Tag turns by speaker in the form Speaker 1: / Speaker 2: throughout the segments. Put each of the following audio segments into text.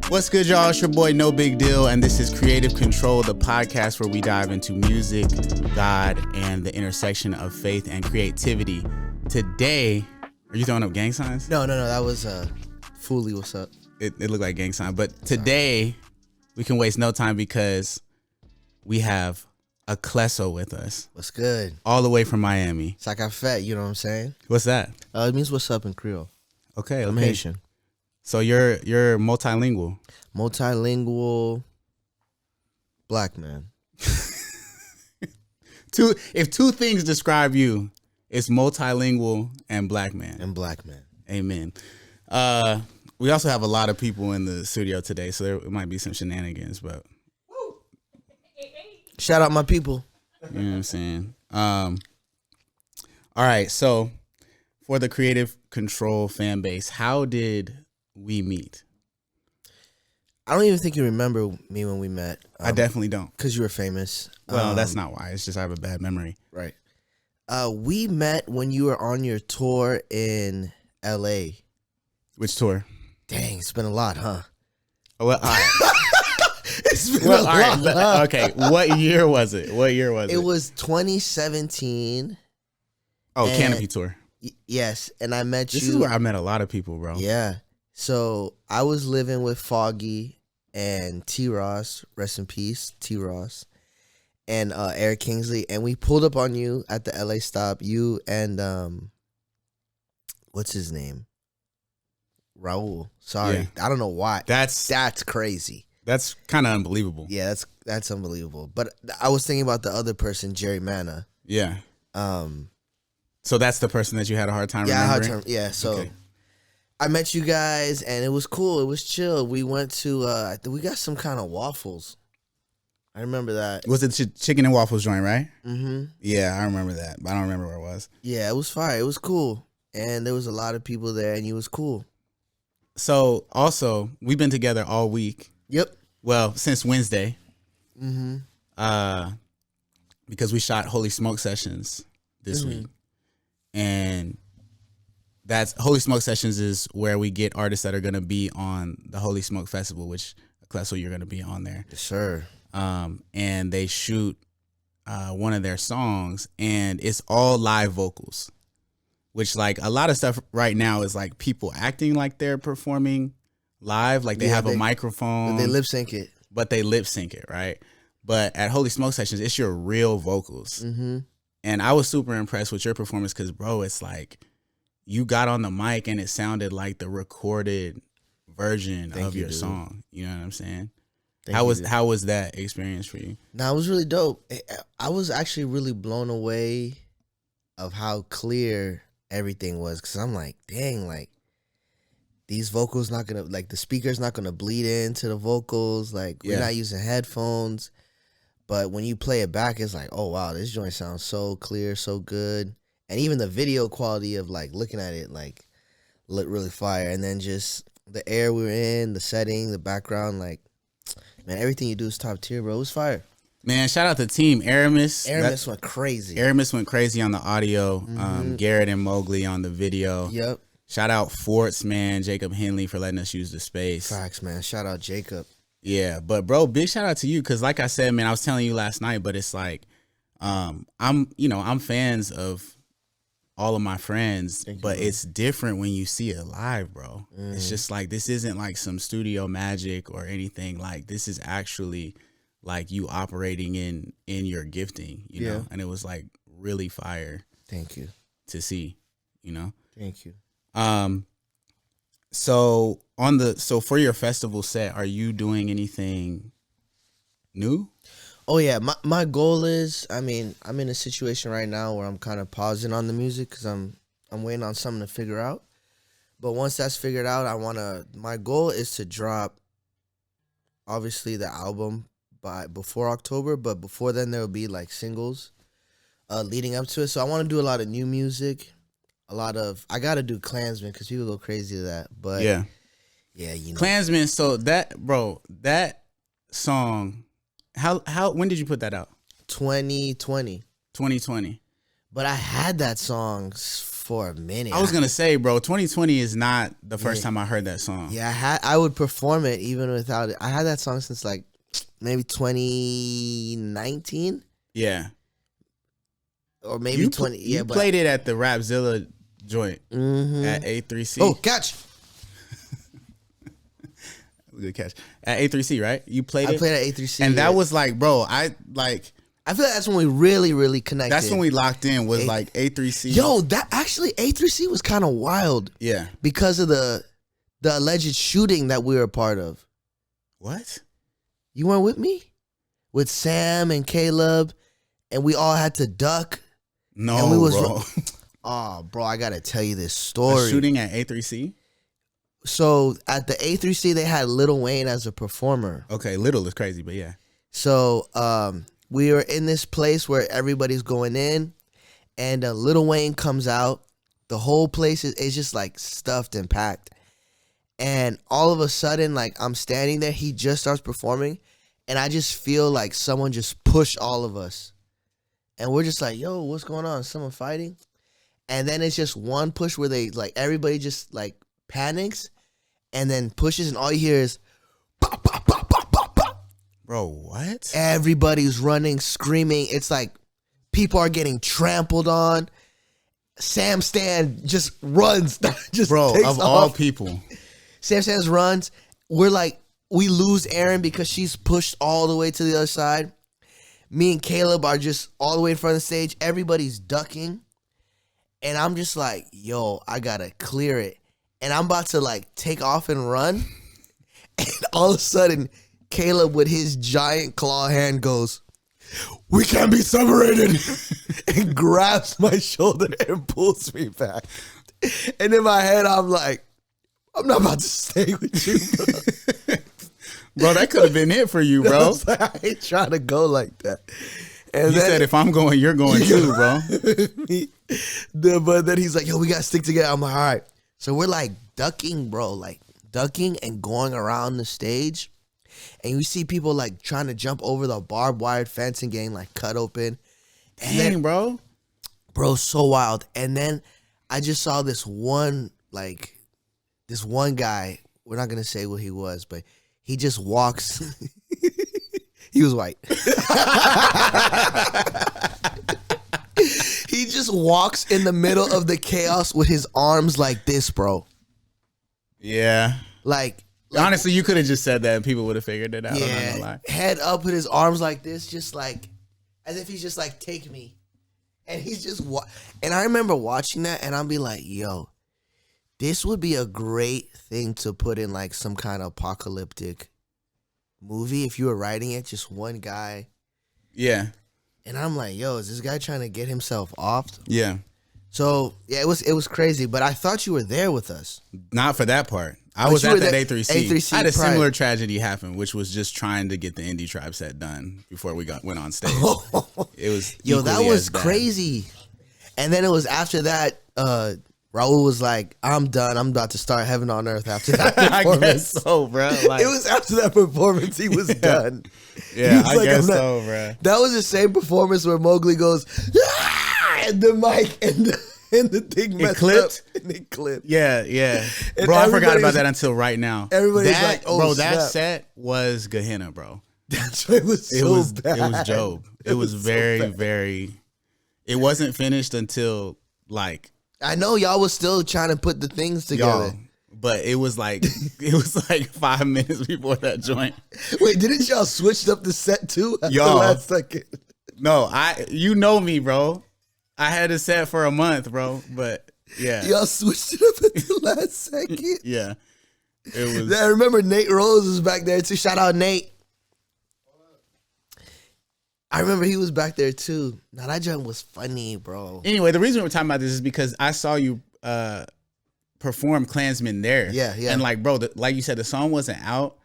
Speaker 1: What's good, y'all? It's your boy No Big Deal, and this is Creative Control, the podcast where we dive into music, God, and the intersection of faith and creativity. Today, are you throwing up gang signs?
Speaker 2: No. That was Fooly. What's up?
Speaker 1: It looked like gang sign, but today we can waste no time because we have Aklesso with us.
Speaker 2: What's good?
Speaker 1: All the way from Miami.
Speaker 2: It's like I fat. You know what I'm saying?
Speaker 1: What's that?
Speaker 2: It means what's up in Creole.
Speaker 1: Okay.
Speaker 2: I'm Haitian.
Speaker 1: So you're multilingual.
Speaker 2: Multilingual black man.
Speaker 1: If two things describe you, it's multilingual and black man. Amen. We also have a lot of people in the studio today, so there might be some shenanigans, but
Speaker 2: Shout out my people.
Speaker 1: you know what I'm saying? All right, so for the Creative Control fan base, how did we meet?
Speaker 2: I don't even think you remember me when we met.
Speaker 1: I definitely don't.
Speaker 2: Because you were famous.
Speaker 1: Well, that's not why. It's just I have a bad memory.
Speaker 2: Right. We met when you were on your tour in L.A.
Speaker 1: Which tour?
Speaker 2: Dang, it's been a lot, huh?
Speaker 1: Well, all right.
Speaker 2: It's been a lot. Huh?
Speaker 1: Okay, what year was it?
Speaker 2: It was 2017.
Speaker 1: Oh, Canopy Tour.
Speaker 2: Yes, and I met you.
Speaker 1: This is where I met a lot of people, bro.
Speaker 2: Yeah. So I was living with Foggy and T. Ross, rest in peace, T. Ross, and Eric Kingsley, and we pulled up on you at the LA stop. You and what's his name? Raul. Sorry,
Speaker 1: Yeah.
Speaker 2: I don't know why.
Speaker 1: That's
Speaker 2: crazy.
Speaker 1: That's kind of unbelievable.
Speaker 2: Yeah, that's unbelievable. But I was thinking about the other person, Jerry Mana.
Speaker 1: Yeah. So that's the person that you had a hard time remembering?
Speaker 2: Yeah, so
Speaker 1: Okay.
Speaker 2: I met you guys, and it was cool. It was chill. We went to, we got some kind of waffles. I remember that.
Speaker 1: Was it chicken and waffles joint, right?
Speaker 2: Mm-hmm.
Speaker 1: Yeah, I remember that, but I don't remember where it was.
Speaker 2: Yeah, it was fire. It was cool. And there was a lot of people there, and you was cool.
Speaker 1: So, also, we've been together all week.
Speaker 2: Yep.
Speaker 1: Well, since Wednesday.
Speaker 2: Mm-hmm.
Speaker 1: Because we shot Holy Smoke Sessions this week. And that's Holy Smoke Sessions is where we get artists that are going to be on the Holy Smoke Festival, which, Aklesso, you're going to be on there.
Speaker 2: Yes, sir.
Speaker 1: And they shoot one of their songs, and it's all live vocals, which, like, a lot of stuff right now is, like, people acting like they're performing live, like they have a microphone.
Speaker 2: But they lip sync it.
Speaker 1: Right? But at Holy Smoke Sessions, it's your real vocals.
Speaker 2: Mm-hmm.
Speaker 1: And I was super impressed with your performance because, bro, it's like you got on the mic and it sounded like the recorded version of your song. You know what I'm saying? How was that experience for you?
Speaker 2: Nah, it was really dope. I was actually really blown away of how clear everything was, because I'm like, dang, like these vocals not gonna, like the speaker's not gonna bleed into the vocals. Like we're not using headphones. But when you play it back, it's like, oh, wow, this joint sounds so clear, so good. And even the video quality of, like, looking at it, like, looked really fire. And then just the air we were in, the setting, the background, like, man, everything you do is top tier, bro. It was fire.
Speaker 1: Man, shout out to Team Aramis.
Speaker 2: Aramis went crazy.
Speaker 1: Aramis went crazy on the audio. Garrett and Mowgli on the video.
Speaker 2: Yep.
Speaker 1: Shout out Forts, man, Jacob Henley for letting us use the space.
Speaker 2: Facts, man. Shout out Jacob.
Speaker 1: Yeah, but bro, big shout out to you because, like I said, man, I was telling you last night, but it's like, I'm fans of all of my friends, but it's different when you see it live, bro. It's just like this isn't like some studio magic or anything. Like this is actually like you operating in your gifting, you know. And it was like really fire.
Speaker 2: Thank you.
Speaker 1: To see, you know.
Speaker 2: Thank you.
Speaker 1: So for your festival set, are you doing anything new?
Speaker 2: Oh yeah, my goal is, I mean, I'm in a situation right now where I'm kind of pausing on the music because I'm waiting on something to figure out. But once that's figured out, my goal is to drop, obviously, the album before October, but before then there will be like singles leading up to it. So I want to do a lot of new music. I gotta do Klansman because people go crazy to that. But yeah, you know,
Speaker 1: Klansman. So that song, when did you put that out?
Speaker 2: 2020.
Speaker 1: 2020.
Speaker 2: But I had that song for a minute.
Speaker 1: I was gonna say, bro, 2020 is not the first time I heard that song.
Speaker 2: Yeah, I would perform it even without it. I had that song since like maybe 2019.
Speaker 1: Yeah.
Speaker 2: Or maybe 20.
Speaker 1: You played it at the Rapzilla joint at A3C.
Speaker 2: Oh, catch.
Speaker 1: Good catch. At A3C, right? You played it?
Speaker 2: I played at A3C.
Speaker 1: And that was like, bro,
Speaker 2: I feel like that's when we really, really connected.
Speaker 1: That's when we locked in was like A3C.
Speaker 2: Yo, that actually A3C was kind of wild.
Speaker 1: Yeah.
Speaker 2: Because of the alleged shooting that we were a part of.
Speaker 1: What?
Speaker 2: You weren't with me? With Sam and Caleb, and we all had to duck.
Speaker 1: No,
Speaker 2: and we was
Speaker 1: bro.
Speaker 2: Oh, bro, I got to tell you this story.
Speaker 1: A shooting at A3C?
Speaker 2: So at the A3C, they had Lil Wayne as a performer.
Speaker 1: Okay, little is crazy, but yeah.
Speaker 2: So we were in this place where everybody's going in, and Lil Wayne comes out. The whole place is just like stuffed and packed. And all of a sudden, like I'm standing there, he just starts performing, and I just feel like someone just pushed all of us. And we're just like, yo, what's going on? Someone fighting? And then it's just one push where they like everybody just like panics and then pushes, and all you hear is pop, pop, pop, pop, pop, pop.
Speaker 1: Bro, what?
Speaker 2: Everybody's running, screaming. It's like people are getting trampled on. Sam Stan just runs. Just
Speaker 1: bro,
Speaker 2: takes
Speaker 1: of
Speaker 2: off.
Speaker 1: all people.
Speaker 2: Sam Stan runs. We're like, we lose Erin because she's pushed all the way to the other side. Me and Caleb are just all the way in front of the stage. Everybody's ducking. And I'm just like, yo, I gotta clear it. And I'm about to like take off and run. And all of a sudden, Caleb with his giant claw hand goes, we can't be separated. And grabs my shoulder and pulls me back. And in my head, I'm like, I'm not about to stay with you, bro.
Speaker 1: Bro, that could have been it for you, bro.
Speaker 2: Like, I ain't trying to go like that. And
Speaker 1: you said if I'm going, you're going too, bro.
Speaker 2: But then he's like, yo, we got to stick together. I'm like, all right. So we're like ducking, bro, like ducking and going around the stage. And you see people like trying to jump over the barbed wire fence and getting like cut open. And
Speaker 1: Dang, bro.
Speaker 2: Bro, so wild. And then I just saw this one guy. We're not going to say what he was, but he just walks. He was white. He just walks in the middle of the chaos with his arms like this, bro.
Speaker 1: Yeah.
Speaker 2: Like
Speaker 1: honestly, you could have just said that and people would have figured it out.
Speaker 2: Yeah.
Speaker 1: I'm not gonna lie.
Speaker 2: Head up with his arms like this, just like as if he's just like, take me. And he's just and I remember watching that and I'll be like, yo, this would be a great thing to put in like some kind of apocalyptic movie if you were writing it, just one guy.
Speaker 1: Yeah.
Speaker 2: And I'm like, yo, is this guy trying to get himself off?
Speaker 1: Yeah.
Speaker 2: So yeah, it was crazy, but I thought you were there with us.
Speaker 1: Not for that part. I was at that A3C.
Speaker 2: A3C
Speaker 1: I had a
Speaker 2: Pride.
Speaker 1: similar tragedy happen, which was just trying to get the Indie Tribe set done before we went on stage. It was
Speaker 2: that was crazy. And then it was after that, Raul was like, I'm done. I'm about to start Heaven on Earth after that performance.
Speaker 1: I guess so, bro. Like,
Speaker 2: it was after that performance he was done.
Speaker 1: Yeah,
Speaker 2: was
Speaker 1: I guess so, bro.
Speaker 2: That was the same performance where Mowgli goes, ah! And the mic and the thing messed up. And it clipped.
Speaker 1: Yeah, yeah.
Speaker 2: And
Speaker 1: bro, I forgot about that until right now.
Speaker 2: Everybody's like, oh,
Speaker 1: bro,
Speaker 2: snap.
Speaker 1: that set was Gehenna, bro.
Speaker 2: That's right. It was bad.
Speaker 1: It was Job. It was very, very. It wasn't finished until like.
Speaker 2: I know y'all was still trying to put the things together.
Speaker 1: But it was like 5 minutes before that joint.
Speaker 2: Wait, didn't y'all switch up the set too at the
Speaker 1: Y'all.
Speaker 2: last second?
Speaker 1: No, you know me, bro. I had it set for a month, bro. But yeah.
Speaker 2: Y'all switched it up at the last second?
Speaker 1: Yeah. It was.
Speaker 2: I remember Nate Rose was back there too. Shout out Nate. I remember he was back there too. Now that joint was funny, bro.
Speaker 1: Anyway, the reason we're talking about this is because I saw you perform Klansman there.
Speaker 2: Yeah, yeah.
Speaker 1: And like, bro, like you said, the song wasn't out.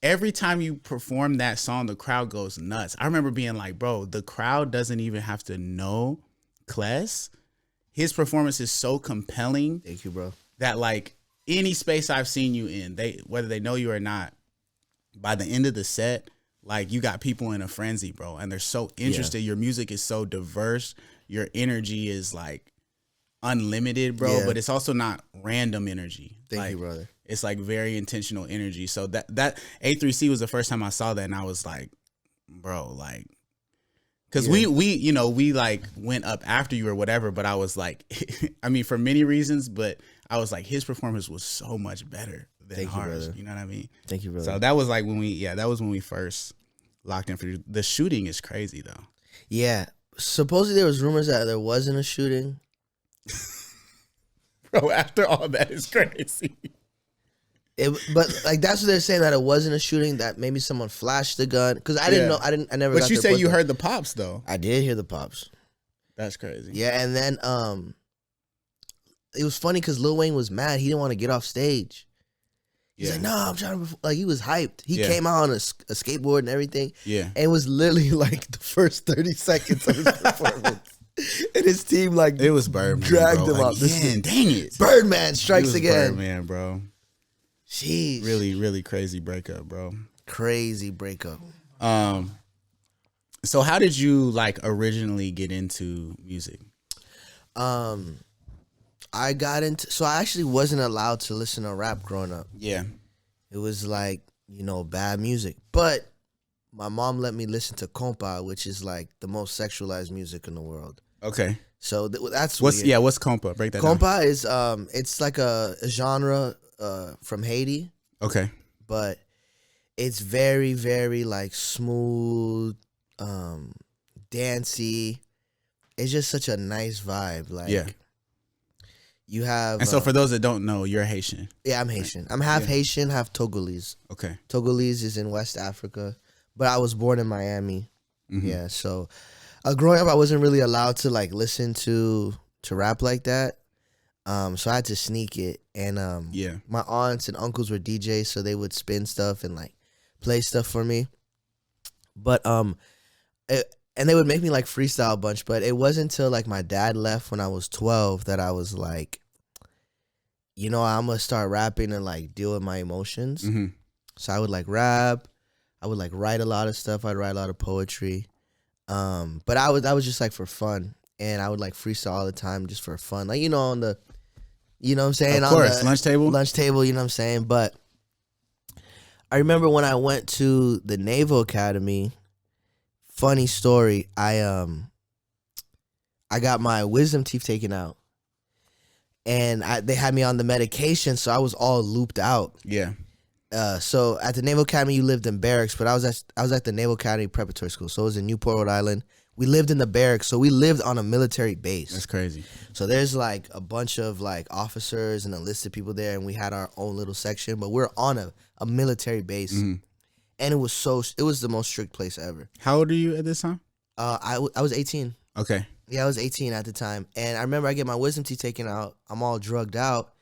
Speaker 1: Every time you perform that song, the crowd goes nuts. I remember being like, bro, the crowd doesn't even have to know Kless. His performance is so compelling.
Speaker 2: Thank you, bro.
Speaker 1: That like any space I've seen you in, whether they know you or not, by the end of the set, like you got people in a frenzy, bro. And they're so interested. Yeah. Your music is so diverse. Your energy is like unlimited, bro,
Speaker 2: Yeah.
Speaker 1: but it's also not random energy.
Speaker 2: Thank you, brother.
Speaker 1: It's like very intentional energy. So that A3C was the first time I saw that, and I was like, bro, like, because we like went up after you or whatever, but I was like, I mean, for many reasons, but I was like, his performance was so much better than
Speaker 2: Thank you,
Speaker 1: ours.
Speaker 2: brother.
Speaker 1: You know what I mean?
Speaker 2: Thank you, brother.
Speaker 1: So that was like that was when we first locked in for the shooting is crazy though.
Speaker 2: Yeah. Supposedly there was rumors that there wasn't a shooting.
Speaker 1: Bro, after all that is crazy.
Speaker 2: But like that's what they're saying, that it wasn't a shooting, that maybe someone flashed the gun, because I didn't know. I never.
Speaker 1: But
Speaker 2: got
Speaker 1: you
Speaker 2: to
Speaker 1: say
Speaker 2: report
Speaker 1: you
Speaker 2: that.
Speaker 1: heard the pops though.
Speaker 2: I did hear the pops.
Speaker 1: That's crazy.
Speaker 2: Yeah, and then it was funny because Lil Wayne was mad. He didn't want to get off stage. He's like, no, I'm trying to, like, he was hyped. He came out on a skateboard and everything.
Speaker 1: Yeah.
Speaker 2: And it was literally like the first 30 seconds of his performance. And his team, like,
Speaker 1: it was Birdman,
Speaker 2: dragged
Speaker 1: bro.
Speaker 2: him out.
Speaker 1: Again, dang it.
Speaker 2: Birdman strikes again.
Speaker 1: Birdman, bro.
Speaker 2: Jeez.
Speaker 1: Really, really crazy breakup, bro.
Speaker 2: Crazy breakup.
Speaker 1: So how did you like originally get into music?
Speaker 2: I got into, so I actually wasn't allowed to listen to rap growing up.
Speaker 1: Yeah.
Speaker 2: It was like, bad music. But my mom let me listen to compa, which is like the most sexualized music in the world.
Speaker 1: Okay.
Speaker 2: So that's
Speaker 1: what's
Speaker 2: weird.
Speaker 1: what's compa? Break that down.
Speaker 2: Compa is it's like a genre from Haiti.
Speaker 1: Okay.
Speaker 2: But it's very, very like smooth, dancey. It's just such a nice vibe. Like,
Speaker 1: yeah.
Speaker 2: You have,
Speaker 1: and so for those that don't know, you're Haitian.
Speaker 2: Yeah, I'm Haitian. I'm half Haitian, half Togolese.
Speaker 1: Okay.
Speaker 2: Togolese is in West Africa, but I was born in Miami.
Speaker 1: Mm-hmm.
Speaker 2: Yeah, so growing up, I wasn't really allowed to like listen to rap like that. So I had to sneak it, and my aunts and uncles were DJs, so they would spin stuff and like play stuff for me. But and they would make me like freestyle a bunch, but it wasn't until like my dad left when I was 12 that I was like, I'm gonna start rapping and like deal with my emotions.
Speaker 1: Mm-hmm.
Speaker 2: So I would like rap, I would like write a lot of stuff. I'd write a lot of poetry, but I was just like for fun, and I would like freestyle all the time just for fun, like on the, what I'm saying,
Speaker 1: of course,
Speaker 2: on the
Speaker 1: lunch table,
Speaker 2: you know what I'm saying. But I remember when I went to the Naval Academy. Funny story, I got my wisdom teeth taken out, and they had me on the medication, so I was all looped out.
Speaker 1: Yeah.
Speaker 2: So at the Naval Academy, you lived in barracks, but I was at the Naval Academy Preparatory School, so it was in Newport, Rhode Island. We lived in the barracks, so we lived on a military base.
Speaker 1: That's crazy.
Speaker 2: So there's like a bunch of like officers and enlisted people there, and we had our own little section, but we're on a military base. Mm-hmm. And it was the most strict place ever.
Speaker 1: How old are you at this time?
Speaker 2: I was 18.
Speaker 1: Okay.
Speaker 2: Yeah, I was 18 at the time. And I remember I get my wisdom teeth taken out. I'm all drugged out.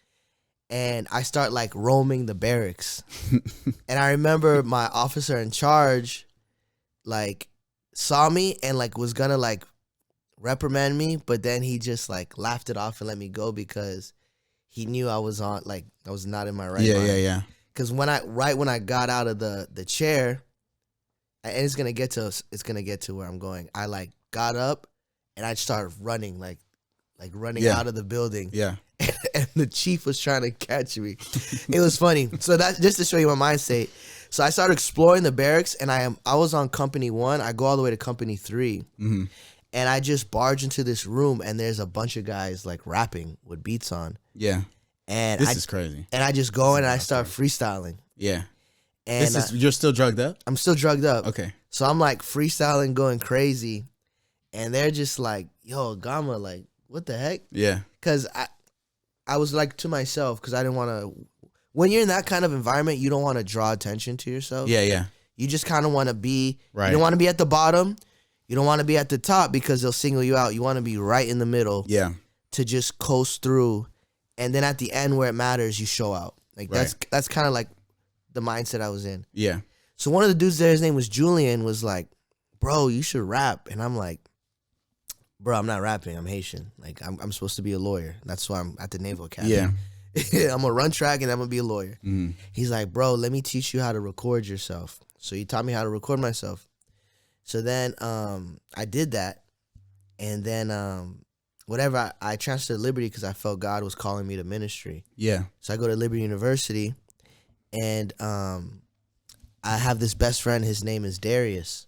Speaker 2: And I start like roaming the barracks. And I remember my officer in charge like saw me and like was gonna like reprimand me, but then he just like laughed it off and let me go because he knew I was not in my right mind.
Speaker 1: Yeah.
Speaker 2: Because when I got out of the chair, and it's gonna get to where I'm going. I like got up and I started running, like running out of the building.
Speaker 1: Yeah.
Speaker 2: And the chief was trying to catch me. It was funny. So that just to show you my mind state. So I started exploring the barracks, and I was on company 1. I go all the way to company 3, and I just barge into this room, and there's a bunch of guys like rapping with beats on.
Speaker 1: Yeah. And this is crazy.
Speaker 2: And I just go in and I start freestyling.
Speaker 1: Yeah.
Speaker 2: And
Speaker 1: you're still drugged up?
Speaker 2: I'm still drugged up.
Speaker 1: Okay.
Speaker 2: So I'm like freestyling, going crazy. And they're just like, yo, Gamma, like, what the heck?
Speaker 1: Yeah.
Speaker 2: Because I was like to myself, because I didn't want to. When you're in that kind of environment, you don't want to draw attention to yourself.
Speaker 1: Yeah.
Speaker 2: You just kind of want to be,
Speaker 1: right.
Speaker 2: You don't want to be at the bottom. You don't want to be at the top because they'll single you out. You want to be right in the middle.
Speaker 1: Yeah.
Speaker 2: To just coast through. And then at the end where it matters, you show out. Like that's kind of like the mindset I was in.
Speaker 1: Yeah.
Speaker 2: So one of the dudes there, his name was Julian, was like, bro, you should rap. And I'm like, bro, I'm not rapping. I'm Haitian. Like I'm supposed to be a lawyer. That's why I'm at the Naval Academy.
Speaker 1: Yeah.
Speaker 2: I'm gonna run track and I'm gonna be a lawyer.
Speaker 1: Mm-hmm.
Speaker 2: He's like, bro, let me teach you how to record yourself. So he taught me how to record myself. So then I did that. And then whatever, I transferred to Liberty because I felt God was calling me to ministry.
Speaker 1: Yeah.
Speaker 2: So I go to Liberty University, and I have this best friend. His name is Darius.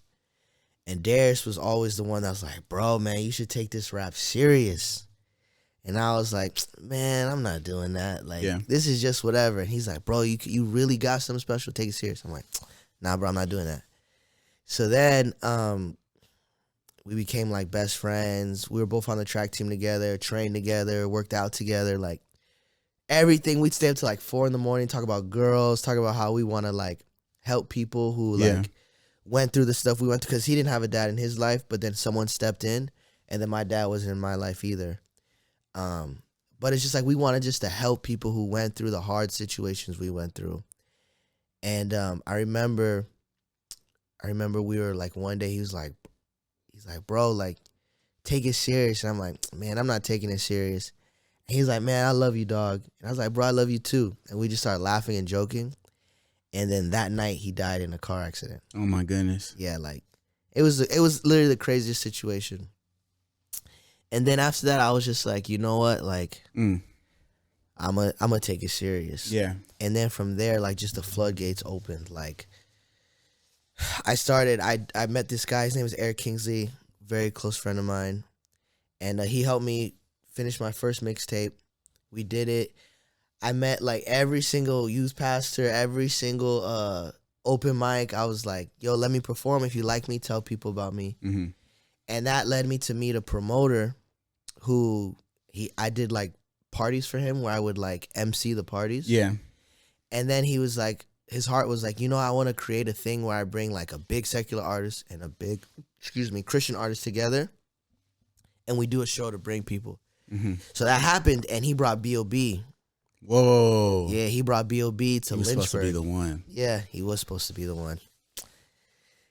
Speaker 2: And Darius was always the one that was like, bro, man, you should take this rap serious. And I was like, man, I'm not doing that. Like, this is just whatever. And he's like, bro, you really got something special? Take it serious. I'm like, nah, bro, I'm not doing that. So then we became like best friends. We were both on the track team together, trained together, worked out together, like everything. We'd stay up till like 4 a.m, talk about girls, talk about how we want to like help people who like went through the stuff we went through, because he didn't have a dad in his life, but then someone stepped in, and then my dad wasn't in my life either. But it's just like we wanted just to help people who went through the hard situations we went through. And I remember we were like, one day he's like, bro, like, take it serious. And I'm like, man, I'm not taking it serious. And he's like, man, I love you, dog. And I was like, bro, I love you too. And we just started laughing and joking. And then that night he died in a car accident.
Speaker 1: Oh my goodness.
Speaker 2: Yeah, like it was literally the craziest situation. And then after that, I was just like, you know what, like, I'm gonna take it serious.
Speaker 1: Yeah.
Speaker 2: And then from there, like, just the floodgates opened. Like, I met this guy. His name is Eric Kingsley, very close friend of mine, and he helped me finish my first mixtape. We did it. I met like every single youth pastor, every single open mic. I was like, yo, let me perform. If you like me, tell people about me. Mm-hmm. And that led me to meet a promoter who I did like parties for him where I would like MC the parties.
Speaker 1: Yeah.
Speaker 2: And then he was like, his heart was like, you know, I want to create a thing where I bring like a big secular artist and a big, Christian artist together, and we do a show to bring people. Mm-hmm. So that happened, and he brought B.O.B.
Speaker 1: Whoa.
Speaker 2: Yeah, he brought B.O.B. to Lynchburg.
Speaker 1: He was supposed to be the one.
Speaker 2: Yeah, he was supposed to be the one.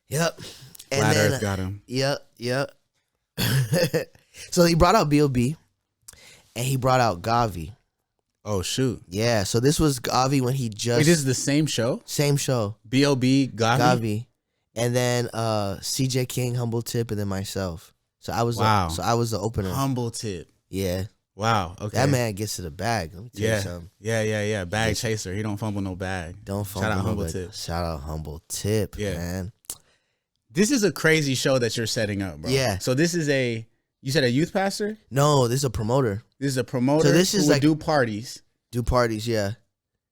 Speaker 2: Yep. And
Speaker 1: Flat
Speaker 2: then,
Speaker 1: Earth got him.
Speaker 2: Yep. So he brought out B.O.B. and he brought out Gavi.
Speaker 1: Oh, shoot.
Speaker 2: Yeah, so this was Gavi when he just...
Speaker 1: Wait, this is the same show?
Speaker 2: Same show.
Speaker 1: B.O.B., Gavi?
Speaker 2: And then CJ King, Humble Tip, and then myself. So I was the opener.
Speaker 1: Humble Tip.
Speaker 2: Yeah.
Speaker 1: Wow. Okay.
Speaker 2: That man gets to the bag. Let me tell you something.
Speaker 1: Yeah. Bag chaser. He don't fumble no bag.
Speaker 2: Don't fumble.
Speaker 1: Shout out Humble Tip.
Speaker 2: Shout out Humble Tip, man.
Speaker 1: This is a crazy show that you're setting up, bro.
Speaker 2: Yeah.
Speaker 1: So this is you said a youth pastor?
Speaker 2: No, this is a promoter.
Speaker 1: This is a promoter.
Speaker 2: So this is
Speaker 1: who
Speaker 2: like
Speaker 1: would do parties.
Speaker 2: Do parties, yeah.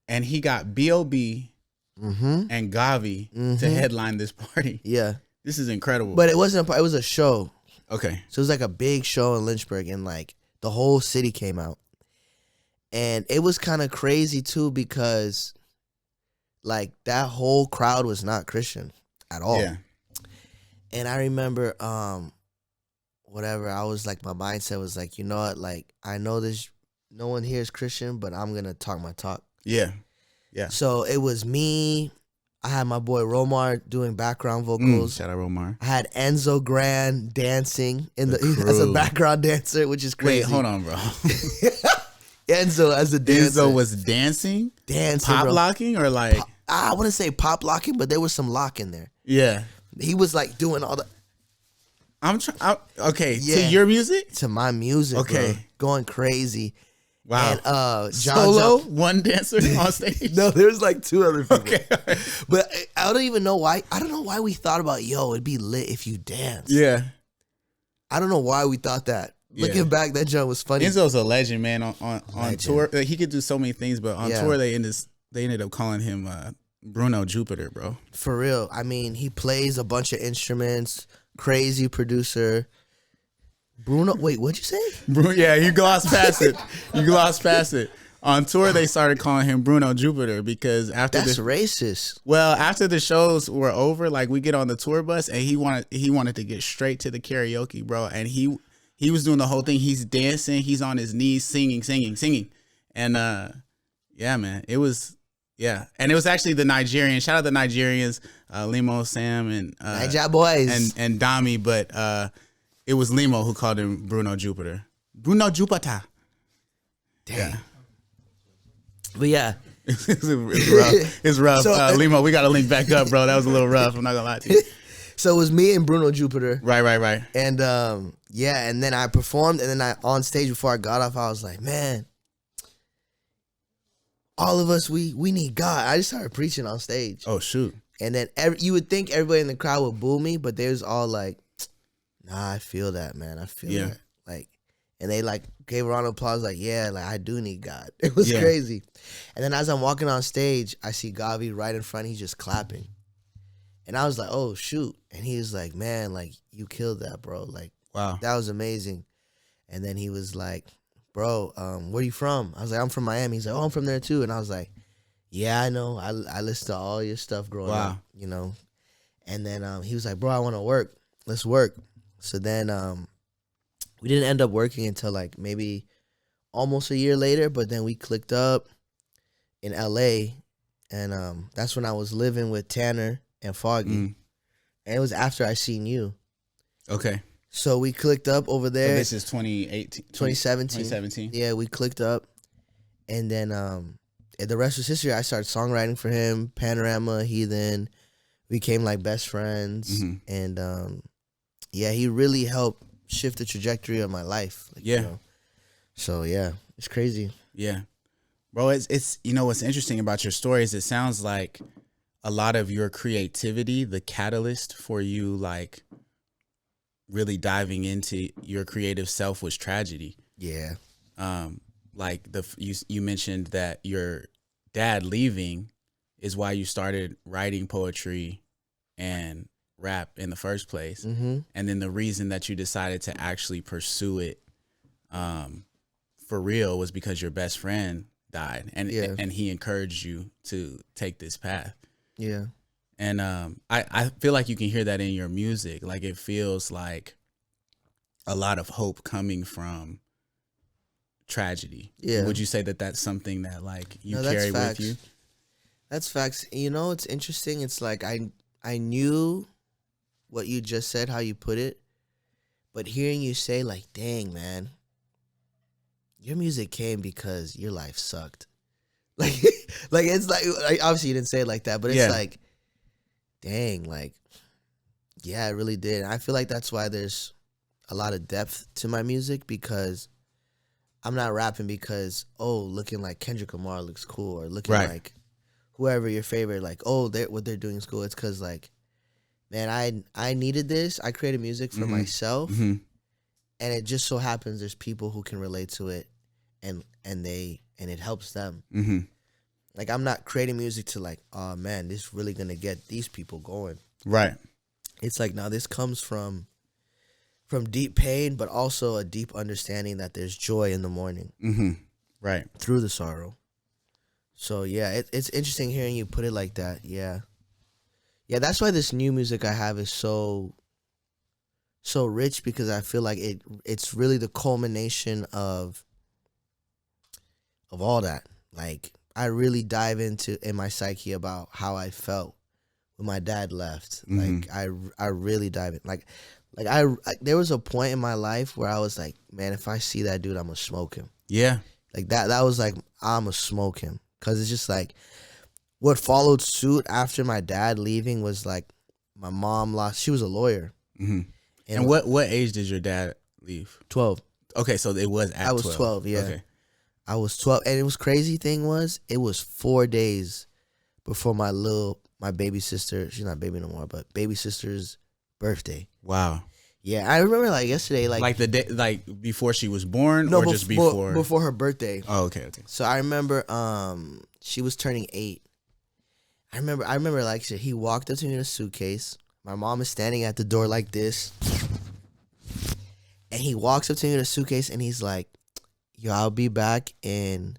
Speaker 1: And he got B.O.B. And Gavi to headline this party.
Speaker 2: Yeah.
Speaker 1: This is incredible.
Speaker 2: But it wasn't it was a show.
Speaker 1: Okay.
Speaker 2: So it was like a big show in Lynchburg, and like the whole city came out. And it was kind of crazy too, because like that whole crowd was not Christian at all.
Speaker 1: Yeah.
Speaker 2: And I remember I was like, my mindset was like, you know what, like I know no one here is Christian, but I'm gonna talk my talk.
Speaker 1: Yeah.
Speaker 2: So it was me. I had my boy Romar doing background vocals.
Speaker 1: Shout out Romar.
Speaker 2: I had Enzo Grand dancing as a background dancer, which is crazy.
Speaker 1: Wait, hold on, bro.
Speaker 2: Enzo as a dancer.
Speaker 1: Enzo was dancing, pop locking, or like
Speaker 2: I wouldn't say pop locking, but there was some lock in there.
Speaker 1: Yeah,
Speaker 2: he was like doing all the.
Speaker 1: Okay, yeah. To your music,
Speaker 2: to my music.
Speaker 1: Okay,
Speaker 2: bro. Going crazy.
Speaker 1: Wow.
Speaker 2: And
Speaker 1: John one dancer on stage.
Speaker 2: No, there's like 2 other people.
Speaker 1: Okay, right.
Speaker 2: But I don't even know why. I don't know why we thought about it'd be lit if you dance.
Speaker 1: Yeah.
Speaker 2: I don't know why we thought that. Yeah. Looking back, that joke was funny.
Speaker 1: Enzo's a legend, man. On tour, like, he could do so many things, but on tour they ended up calling him Bruno Jupiter, bro.
Speaker 2: For real. I mean, he plays a bunch of instruments. Crazy producer. Bruno, wait, what'd you say?
Speaker 1: Yeah, you glossed past it. On tour, they started calling him Bruno Jupiter because
Speaker 2: that's racist.
Speaker 1: Well, after the shows were over, like we get on the tour bus and he wanted to get straight to the karaoke, bro. And he was doing the whole thing. He's dancing. He's on his knees, singing. And yeah, man, it was. Yeah, and it was actually the Nigerians. Shout out the Nigerians, Limo, Sam, and
Speaker 2: Niger boys,
Speaker 1: and Dami. But it was Limo who called him Bruno Jupiter. Bruno Jupiter.
Speaker 2: Dang. Yeah. But yeah,
Speaker 1: it's rough. It's rough. So, Limo, we got to link back up, bro. That was a little rough. I'm not gonna lie to you.
Speaker 2: So it was me and Bruno Jupiter.
Speaker 1: Right.
Speaker 2: And yeah, and then I performed, and then I on stage before I got off, I was like, man, all of us, we need God. I just started preaching on stage.
Speaker 1: Oh shoot.
Speaker 2: And then you would think everybody in the crowd would boo me, but they was all like, nah, I feel that, man. I feel that. Like, and they like gave a round of applause, like, yeah, like I do need God. It was crazy. And then as I'm walking on stage, I see Gavi right in front. He's just clapping. And I was like, oh, shoot. And he was like, man, like, you killed that, bro. Like,
Speaker 1: wow,
Speaker 2: that was amazing. And then he was like, bro, where you from? I was like, I'm from Miami. He's like, oh, I'm from there too. And I was like, yeah, I know. I listened to all your stuff growing up, you know. And then he was like, bro, I want to work. Let's work. So then we didn't end up working until like maybe almost a year later. But then we clicked up in LA. And that's when I was living with Tanner and Foggy. And it was after I seen you.
Speaker 1: Okay.
Speaker 2: So we clicked up over there.
Speaker 1: So this is 2018,
Speaker 2: 2017.
Speaker 1: 2017.
Speaker 2: Yeah, we clicked up. And then the rest was history. I started songwriting for him, Panorama, Heathen. We became like best friends. And yeah, he really helped shift the trajectory of my life. Like,
Speaker 1: yeah.
Speaker 2: You know? So yeah, it's crazy.
Speaker 1: Yeah. Bro, it's you know what's interesting about your story is it sounds like a lot of your creativity, the catalyst for you like really diving into your creative self was tragedy.
Speaker 2: Yeah.
Speaker 1: Like you mentioned that your dad leaving is why you started writing poetry and rap in the first place. And then the reason that you decided to actually pursue it for real was because your best friend died and he encouraged you to take this path.
Speaker 2: Yeah.
Speaker 1: And I feel like you can hear that in your music. Like it feels like a lot of hope coming from tragedy.
Speaker 2: Yeah.
Speaker 1: Would you say that that's something that like you
Speaker 2: that's
Speaker 1: carry
Speaker 2: facts.
Speaker 1: with you?
Speaker 2: That's facts. You know, it's interesting. It's like I knew what you just said, how you put it, but hearing you say like, dang, man, your music came because your life sucked. Like, like it's like obviously you didn't say it like that, but it's like, dang, like, yeah, it really did. And I feel like that's why there's a lot of depth to my music, because I'm not rapping because, oh, looking like Kendrick Lamar looks cool, or looking like whoever your favorite, like, oh, what they're doing is cool. It's because like, man, I needed this. I created music for myself, and it just so happens there's people who can relate to it, and it helps them. Like, I'm not creating music to like, oh man, this is really gonna get these people going.
Speaker 1: Right.
Speaker 2: It's like, now this comes from deep pain, but also a deep understanding that there's joy in the morning.
Speaker 1: Right.
Speaker 2: Through the sorrow. So yeah, it's interesting hearing you put it like that. Yeah. Yeah, that's why this new music I have is so rich, because I feel like it's really the culmination of all that. Like, I really dive into in my psyche about how I felt when my dad left. Like, I really dive in. Like I there was a point in my life where I was like, man, if I see that dude, I'm gonna smoke him.
Speaker 1: Yeah. Like
Speaker 2: that was like, I'm gonna smoke him. Cause it's just like, what followed suit after my dad leaving was like, my mom she was a lawyer.
Speaker 1: And what age did your dad leave?
Speaker 2: 12.
Speaker 1: Okay, so it was at 12.
Speaker 2: I was 12, yeah.
Speaker 1: Okay.
Speaker 2: I was 12. And it was crazy thing was, it was 4 days before my baby sister, she's not baby no more, but baby sister's birthday.
Speaker 1: Wow.
Speaker 2: Yeah, I remember like yesterday, like
Speaker 1: the day, like before she was born,
Speaker 2: no,
Speaker 1: or just before
Speaker 2: her birthday.
Speaker 1: Oh, okay.
Speaker 2: So I remember, she was turning 8. I remember like he walked up to me in a suitcase. My mom is standing at the door like this, and he walks up to me in a suitcase, and he's like, "Yo, I'll be back in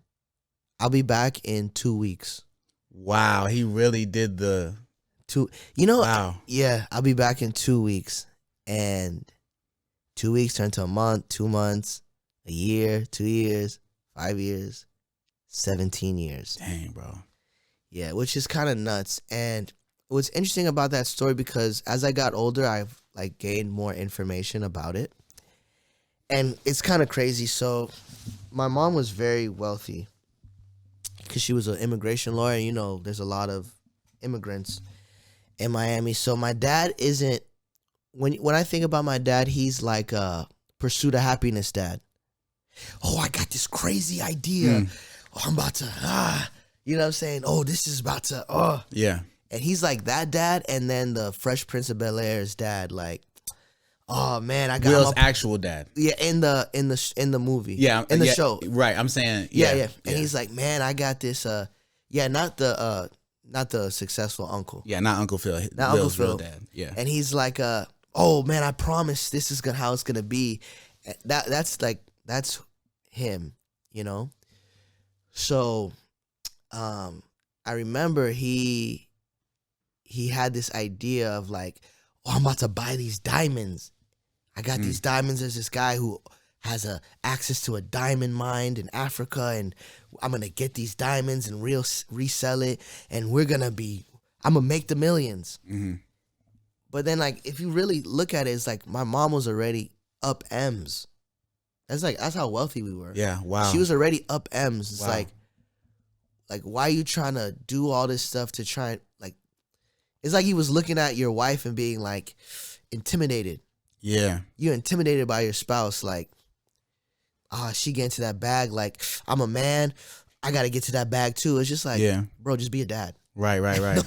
Speaker 2: 2 weeks."
Speaker 1: Wow, he really did the
Speaker 2: 2. You know,
Speaker 1: wow.
Speaker 2: Yeah, I'll be back in 2 weeks. And 2 weeks turned to a month, 2 months, a year, 2 years, 5 years, 17 years.
Speaker 1: Dang, bro.
Speaker 2: Yeah, which is kind of nuts. And what's interesting about that story, because as I got older, I've like gained more information about it. And it's kind of crazy. So my mom was very wealthy because she was an immigration lawyer. You know, there's a lot of immigrants. in Miami. So my dad isn't, when I think about my dad, he's like a pursuit of happiness dad. Oh, I got this crazy idea. Oh, I'm about to, you know what I'm saying? Oh, this is about to,
Speaker 1: Yeah.
Speaker 2: And he's like that dad, and then the Fresh Prince of Bel-Air's dad, like, oh man, I got
Speaker 1: Will's actual dad.
Speaker 2: Yeah, in the movie.
Speaker 1: Yeah.
Speaker 2: In the show.
Speaker 1: Right. I'm saying.
Speaker 2: Yeah. And he's like, man, I got this. Not the successful uncle.
Speaker 1: Yeah, not Uncle Phil.
Speaker 2: Not
Speaker 1: Will's
Speaker 2: Uncle Phil.
Speaker 1: real dad. Yeah.
Speaker 2: And he's like, oh man, I promise this is how it's gonna be. That's him, you know. So, I remember he had this idea of like, oh, I'm about to buy these diamonds. I got these diamonds. There's this guy who has access to a diamond mine in Africa, and I'm gonna get these diamonds and resell it, and I'm gonna make the millions.
Speaker 1: Mm-hmm.
Speaker 2: But then, like, if you really look at it, it's like my mom was already up M's. That's how wealthy we were.
Speaker 1: Yeah, wow.
Speaker 2: She was already up M's. It's
Speaker 1: Wow.
Speaker 2: like why are you trying to do all this stuff to try and, like, it's like he was looking at your wife and being like intimidated.
Speaker 1: Yeah.
Speaker 2: You're intimidated by your spouse, like, she get into that bag, like, I'm a man, I gotta get to that bag too. It's just like, bro, just be a dad.
Speaker 1: Right.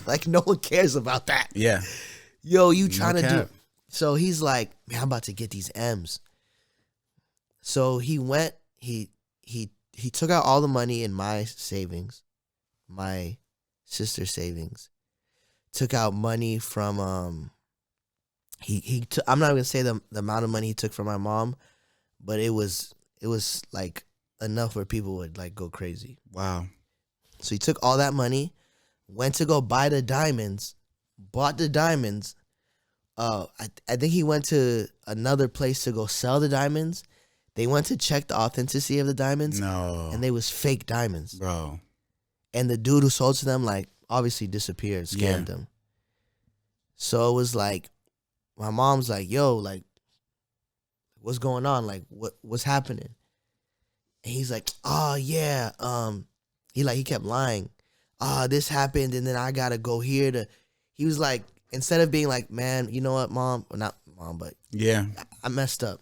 Speaker 2: Like, no one cares about that.
Speaker 1: Yeah.
Speaker 2: Yo, you trying to
Speaker 1: cap.
Speaker 2: do. So he's like, man, I'm about to get these M's. So he went, he took out all the money in my savings, my sister's savings, took out money from, I'm not gonna say the amount of money he took from my mom, but it was like enough where people would like go crazy.
Speaker 1: Wow.
Speaker 2: So he took all that money, went to go buy the diamonds, bought the diamonds. I think he went to another place to go sell the diamonds. They went to check the authenticity of the diamonds.
Speaker 1: No.
Speaker 2: And they was fake diamonds.
Speaker 1: Bro.
Speaker 2: And the dude who sold to them, like, obviously disappeared, scammed them. So it was like, my mom's like, yo, like, what's going on? Like, what's happening? And he's like, oh yeah. He kept lying. This happened, and then I gotta go here to. He was like, instead of being like, man, you know what, mom, well, not mom, but I messed up.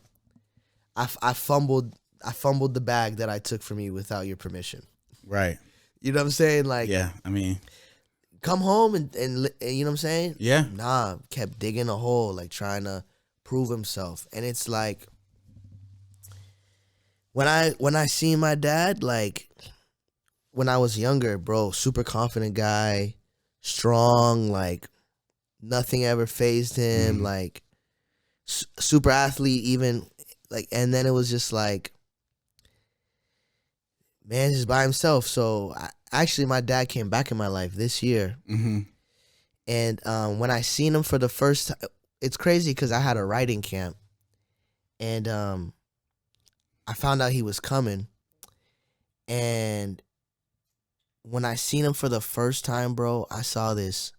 Speaker 2: I fumbled the bag that I took from you without your permission.
Speaker 1: Right.
Speaker 2: You know what I'm saying? Like,
Speaker 1: yeah, I mean,
Speaker 2: come home and you know what I'm saying?
Speaker 1: Yeah.
Speaker 2: Nah, kept digging a hole, like trying to prove himself. And it's like, when I seen my dad, like, when I was younger, bro, super confident guy, strong, like, nothing ever fazed him, like, super athlete, even, like, and then it was just like, man, just by himself. So actually, my dad came back in my life this year, and when I seen him for the first time, it's crazy because I had a writing camp, and I found out he was coming, and when I seen him for the first time, bro, I saw this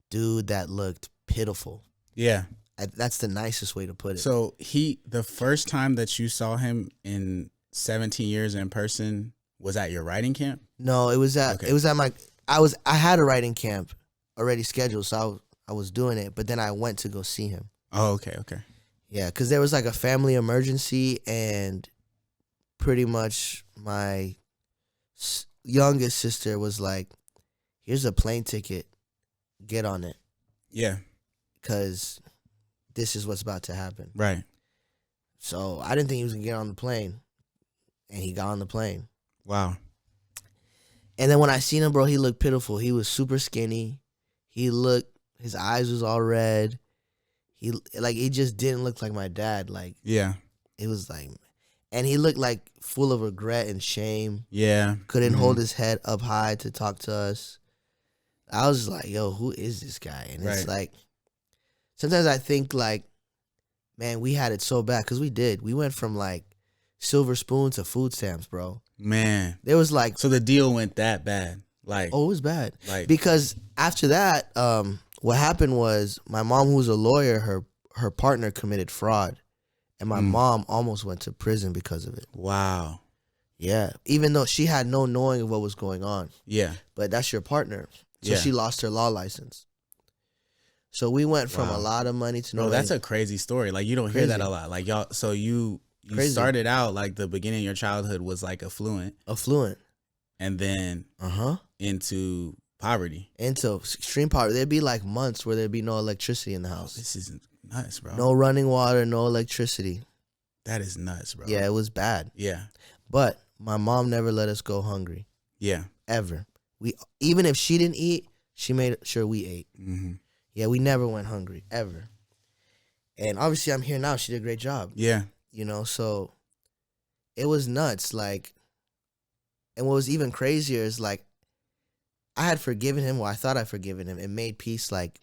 Speaker 2: dude that looked pitiful.
Speaker 1: Yeah.
Speaker 2: That's the nicest way to put it.
Speaker 1: So the first time that you saw him in 17 years in person was at your writing camp?
Speaker 2: No, it was at I had a writing camp already scheduled, so I was doing it, but then I went to go see him.
Speaker 1: Oh, okay.
Speaker 2: Yeah, because there was like a family emergency, and pretty much my youngest sister was like, here's a plane ticket, get on it.
Speaker 1: Yeah.
Speaker 2: Because this is what's about to happen.
Speaker 1: Right.
Speaker 2: So I didn't think he was going to get on the plane, and he got on the plane.
Speaker 1: Wow.
Speaker 2: And then when I seen him, bro, he looked pitiful. He was super skinny. His eyes was all red. He just didn't look like my dad. Like,
Speaker 1: yeah.
Speaker 2: It was like, and he looked like full of regret and shame.
Speaker 1: Yeah.
Speaker 2: Couldn't hold his head up high to talk to us. I was like, yo, who is this guy? And it's like, sometimes I think like, man, we had it so bad, because we did. We went from like silver spoon to food stamps, bro.
Speaker 1: Man.
Speaker 2: There was like,
Speaker 1: so the deal went that bad. Like,
Speaker 2: oh, it was bad.
Speaker 1: Like,
Speaker 2: because after that, what happened was my mom, who was a lawyer, her partner committed fraud, and my mom almost went to prison because of it.
Speaker 1: Wow.
Speaker 2: Yeah. Even though she had no knowing of what was going on.
Speaker 1: Yeah.
Speaker 2: But that's your partner. So she lost her law license. So we went from a lot of money to no.
Speaker 1: Bro, that's a crazy story. Like, you don't hear that a lot. Like, y'all, so you started out, like, the beginning of your childhood was, like, affluent. And then into poverty.
Speaker 2: Into extreme poverty. There'd be, like, months where there'd be no electricity in the house.
Speaker 1: This is nuts, bro.
Speaker 2: No running water, no electricity.
Speaker 1: That is nuts, bro.
Speaker 2: Yeah, it was bad.
Speaker 1: Yeah.
Speaker 2: But my mom never let us go hungry.
Speaker 1: Yeah.
Speaker 2: Ever. Even if she didn't eat, she made sure we ate.
Speaker 1: Mm-hmm.
Speaker 2: Yeah, we never went hungry, ever. And obviously I'm here now. She did a great job.
Speaker 1: Yeah.
Speaker 2: You know, so it was nuts. Like, and what was even crazier is, like, I had forgiven him. Well, I thought I'd forgiven him and made peace. Like,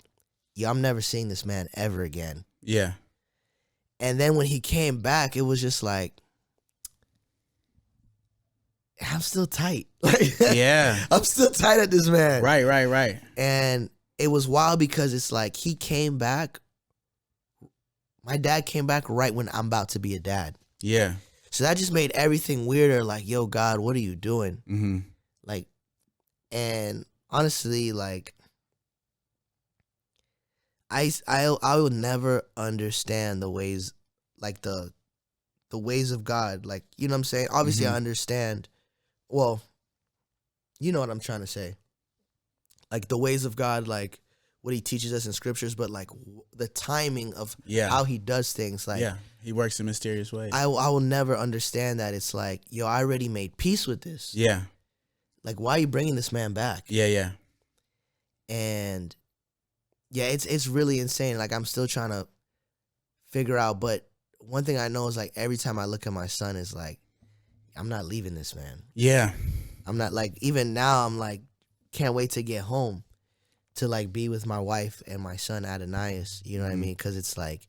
Speaker 2: yo, I'm never seeing this man ever again.
Speaker 1: Yeah.
Speaker 2: And then when he came back, it was just like, I'm still tight. Like,
Speaker 1: yeah.
Speaker 2: I'm still tight at this man.
Speaker 1: Right.
Speaker 2: And it was wild because it's like he came back. My dad came back right when I'm about to be a dad.
Speaker 1: Yeah.
Speaker 2: So that just made everything weirder. Like, yo, God, what are you doing?
Speaker 1: Mm-hmm.
Speaker 2: Like, and honestly, like, I would never understand the ways, like the ways of God. Like, you know what I'm saying? Obviously, I understand. Well, you know what I'm trying to say. Like, the ways of God, like what he teaches us in scriptures, but like the timing of how he does things. Like,
Speaker 1: he works in mysterious ways.
Speaker 2: I will never understand that. It's like, yo, I already made peace with this.
Speaker 1: Yeah.
Speaker 2: Like, why are you bringing this man back?
Speaker 1: Yeah.
Speaker 2: And yeah, it's really insane. Like, I'm still trying to figure out. But one thing I know is, like, every time I look at my son, is like, I'm not leaving this man.
Speaker 1: Yeah.
Speaker 2: I'm not, like, even now, I'm like, can't wait to get home to, like, be with my wife and my son Adonias. You know what I mean? Because it's like,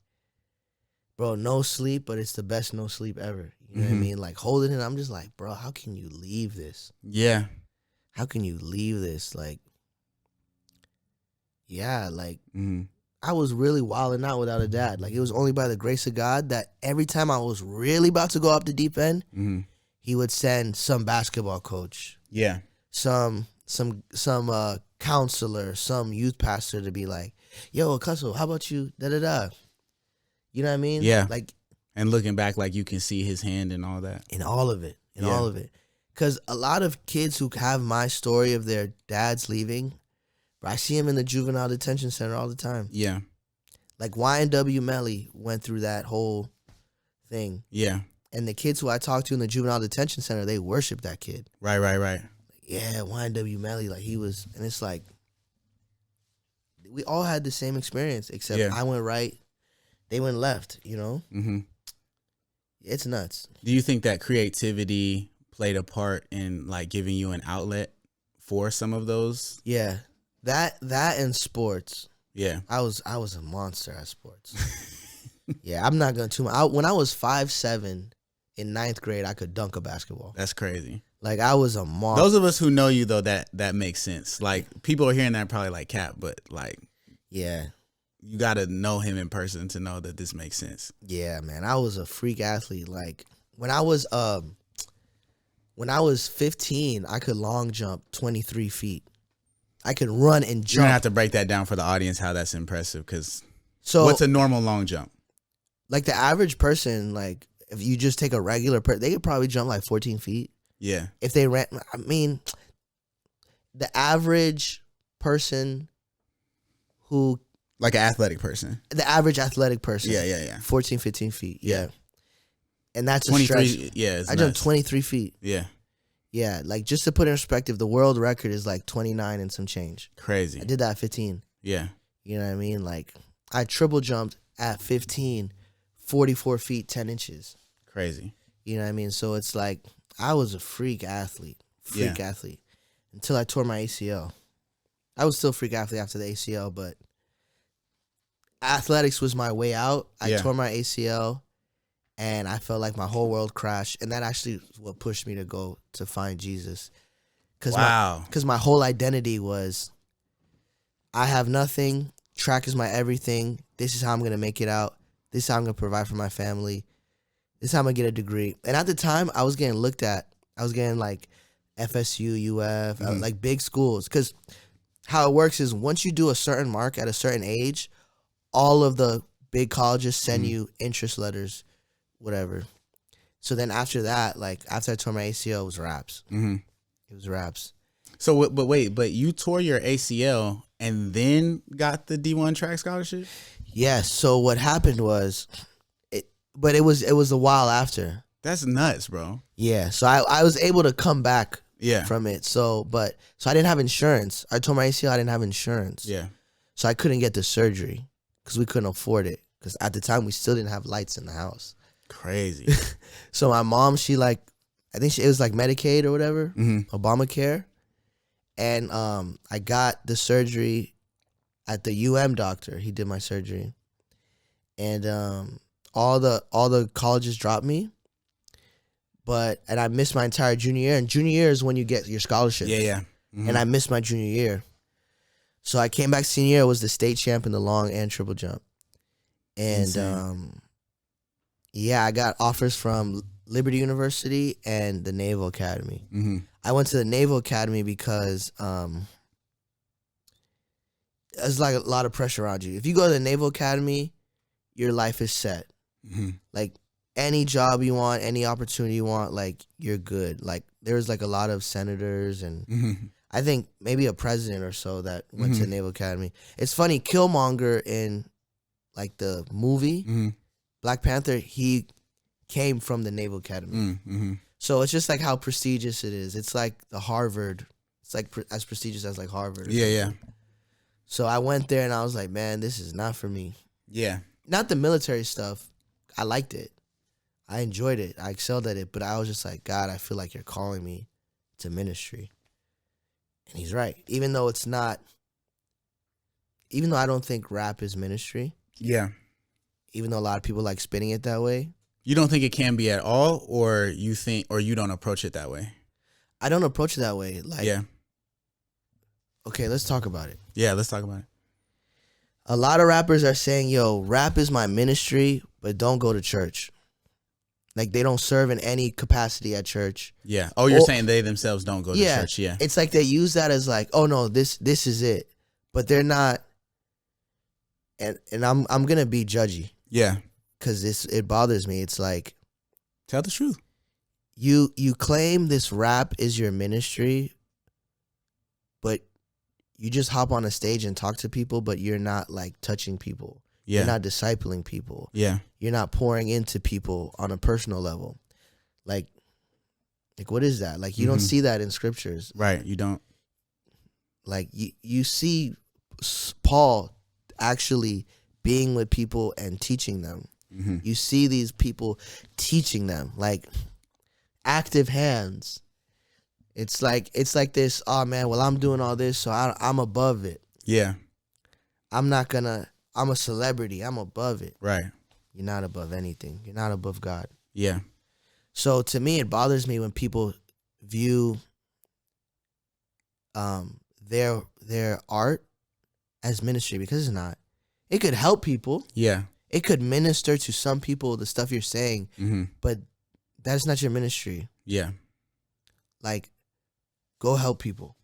Speaker 2: bro, no sleep, but it's the best no sleep ever. You know what I mean? Like, holding it, I'm just like, bro, how can you leave this?
Speaker 1: Yeah.
Speaker 2: How can you leave this? Like, yeah, like, I was really wilding out without a dad. Like, it was only by the grace of God that every time I was really about to go up the deep end, he would send some basketball coach.
Speaker 1: Yeah.
Speaker 2: Some counselor, some youth pastor to be like, yo, Aklesso, how about you? Da-da-da. You know what I mean?
Speaker 1: Yeah.
Speaker 2: Like,
Speaker 1: and looking back, like, you can see his hand and all that.
Speaker 2: In all of it. All of it. Because a lot of kids who have my story of their dads leaving, I see him in the juvenile detention center all the time.
Speaker 1: Yeah.
Speaker 2: Like, Y&W Melly went through that whole thing.
Speaker 1: Yeah.
Speaker 2: And the kids who I talked to in the juvenile detention center, they worship that kid.
Speaker 1: Right.
Speaker 2: Yeah, Y&W Melly, like, he was, and it's like, we all had the same experience, except I went right, they went left, you know? Mm-hmm. It's nuts.
Speaker 1: Do you think that creativity played a part in, like, giving you an outlet for some of those?
Speaker 2: Yeah. That and sports.
Speaker 1: Yeah.
Speaker 2: I was a monster at sports. Yeah, I'm not going to. When I was 5'7", in 9th grade, I could dunk a basketball.
Speaker 1: That's crazy.
Speaker 2: Like, I was a monster.
Speaker 1: Those of us who know you, though, that makes sense. Like, people are hearing that probably like, cap, but, like,
Speaker 2: yeah,
Speaker 1: you got to know him in person to know that this makes sense.
Speaker 2: Yeah, man, I was a freak athlete. Like, when I was 15, I could long jump 23 feet. I could run and jump.
Speaker 1: You're going to have to break that down for the audience, how that's impressive, because what's a normal long jump?
Speaker 2: Like, the average person, like, if you just take a regular person, they could probably jump like 14 feet.
Speaker 1: Yeah.
Speaker 2: If they ran, I mean, the average person who...
Speaker 1: Like an athletic person.
Speaker 2: The average athletic person.
Speaker 1: Yeah.
Speaker 2: 14, 15 feet. Yeah. And that's
Speaker 1: 23,
Speaker 2: a stretch.
Speaker 1: Yeah,
Speaker 2: I jumped 23 feet.
Speaker 1: Yeah.
Speaker 2: Yeah, like, just to put in perspective, the world record is like 29 and some change.
Speaker 1: Crazy.
Speaker 2: I did that at 15.
Speaker 1: Yeah.
Speaker 2: You know what I mean? Like, I triple jumped at 15, 44 feet, 10 inches.
Speaker 1: Crazy.
Speaker 2: You know what I mean? So it's like, I was a freak athlete. Athlete. Until I tore my ACL. I was still a freak athlete after the ACL, but athletics was my way out. I tore my ACL, and I felt like my whole world crashed. And that actually is what pushed me to go to find Jesus. Because my whole identity was, I have nothing. Track is my everything. This is how I'm going to make it out. This is how I'm going to provide for my family. This is how I'm going to get a degree. And at the time, I was getting looked at. I was getting like FSU, UF, like big schools. Because how it works is once you do a certain mark at a certain age, all of the big colleges send you interest letters, whatever. So then after that, like after I tore my ACL, it was wraps.
Speaker 1: Mm-hmm.
Speaker 2: It was wraps.
Speaker 1: So, but you tore your ACL and then got the D1 track scholarship?
Speaker 2: Yes. So what happened was, it was a while after.
Speaker 1: That's nuts, bro.
Speaker 2: Yeah. So I was able to come back from it. So I didn't have insurance. I tore my ACL. I didn't have insurance.
Speaker 1: Yeah.
Speaker 2: So I couldn't get the surgery because we couldn't afford it. Because at the time we still didn't have lights in the house.
Speaker 1: Crazy.
Speaker 2: So my mom, she like, I think it was like Medicaid or whatever, Obamacare. And I got the surgery at the doctor. He did my surgery. And all the colleges dropped me. And I missed my entire junior year. And junior year is when you get your scholarship.
Speaker 1: Yeah. Mm-hmm.
Speaker 2: And I missed my junior year. So I came back senior year, was the state champ in the long and triple jump. And I got offers from Liberty University and the Naval Academy.
Speaker 1: Mm-hmm.
Speaker 2: I went to the Naval Academy because there's like a lot of pressure on you. If you go to the Naval Academy, your life is set.
Speaker 1: Mm-hmm.
Speaker 2: Like any job you want, any opportunity you want, like you're good. Like there's like a lot of senators and I think maybe a president or so that went to the Naval Academy. It's funny, Killmonger in like the movie Black Panther, he came from the Naval Academy. So it's just like how prestigious it is. It's like the Harvard. It's like as prestigious as like Harvard.
Speaker 1: Yeah.
Speaker 2: So I went there and I was like, man, this is not for me.
Speaker 1: Yeah.
Speaker 2: Not the military stuff. I liked it. I enjoyed it. I excelled at it. But I was just like, God, I feel like you're calling me to ministry. And he's right. Even though I don't think rap is ministry.
Speaker 1: Yeah.
Speaker 2: Even though a lot of people like spinning it that way.
Speaker 1: You don't think it can be at all, or you don't approach it that way?
Speaker 2: I don't approach it that way. Like,
Speaker 1: yeah.
Speaker 2: Okay, let's talk about it.
Speaker 1: Yeah, let's talk about it.
Speaker 2: A lot of rappers are saying, yo, rap is my ministry, but don't go to church. Like, they don't serve in any capacity at church.
Speaker 1: Yeah. Oh, you're saying they themselves don't go to church. Yeah.
Speaker 2: It's like they use that as like, oh, no, this is it. But they're not. And I'm going to be judgy.
Speaker 1: Yeah.
Speaker 2: Because it bothers me. It's like,
Speaker 1: tell the truth.
Speaker 2: You claim this rap is your ministry, but you just hop on a stage and talk to people, but you're not like touching people. Yeah. You're not discipling people.
Speaker 1: Yeah.
Speaker 2: You're not pouring into people on a personal level. Like what is that? Like you don't see that in scriptures.
Speaker 1: Right. You don't.
Speaker 2: Like you see Paul actually being with people and teaching them. You see these people teaching them, like active hands. It's like this, oh man, well, I'm doing all this, so I'm above it.
Speaker 1: Yeah.
Speaker 2: I'm a celebrity. I'm above it.
Speaker 1: Right.
Speaker 2: You're not above anything. You're not above God.
Speaker 1: Yeah.
Speaker 2: So to me, it bothers me when people view their art as ministry, because it's not. It could help people.
Speaker 1: Yeah.
Speaker 2: It could minister to some people, the stuff you're saying, but that's not your ministry.
Speaker 1: Yeah.
Speaker 2: Like, go help people.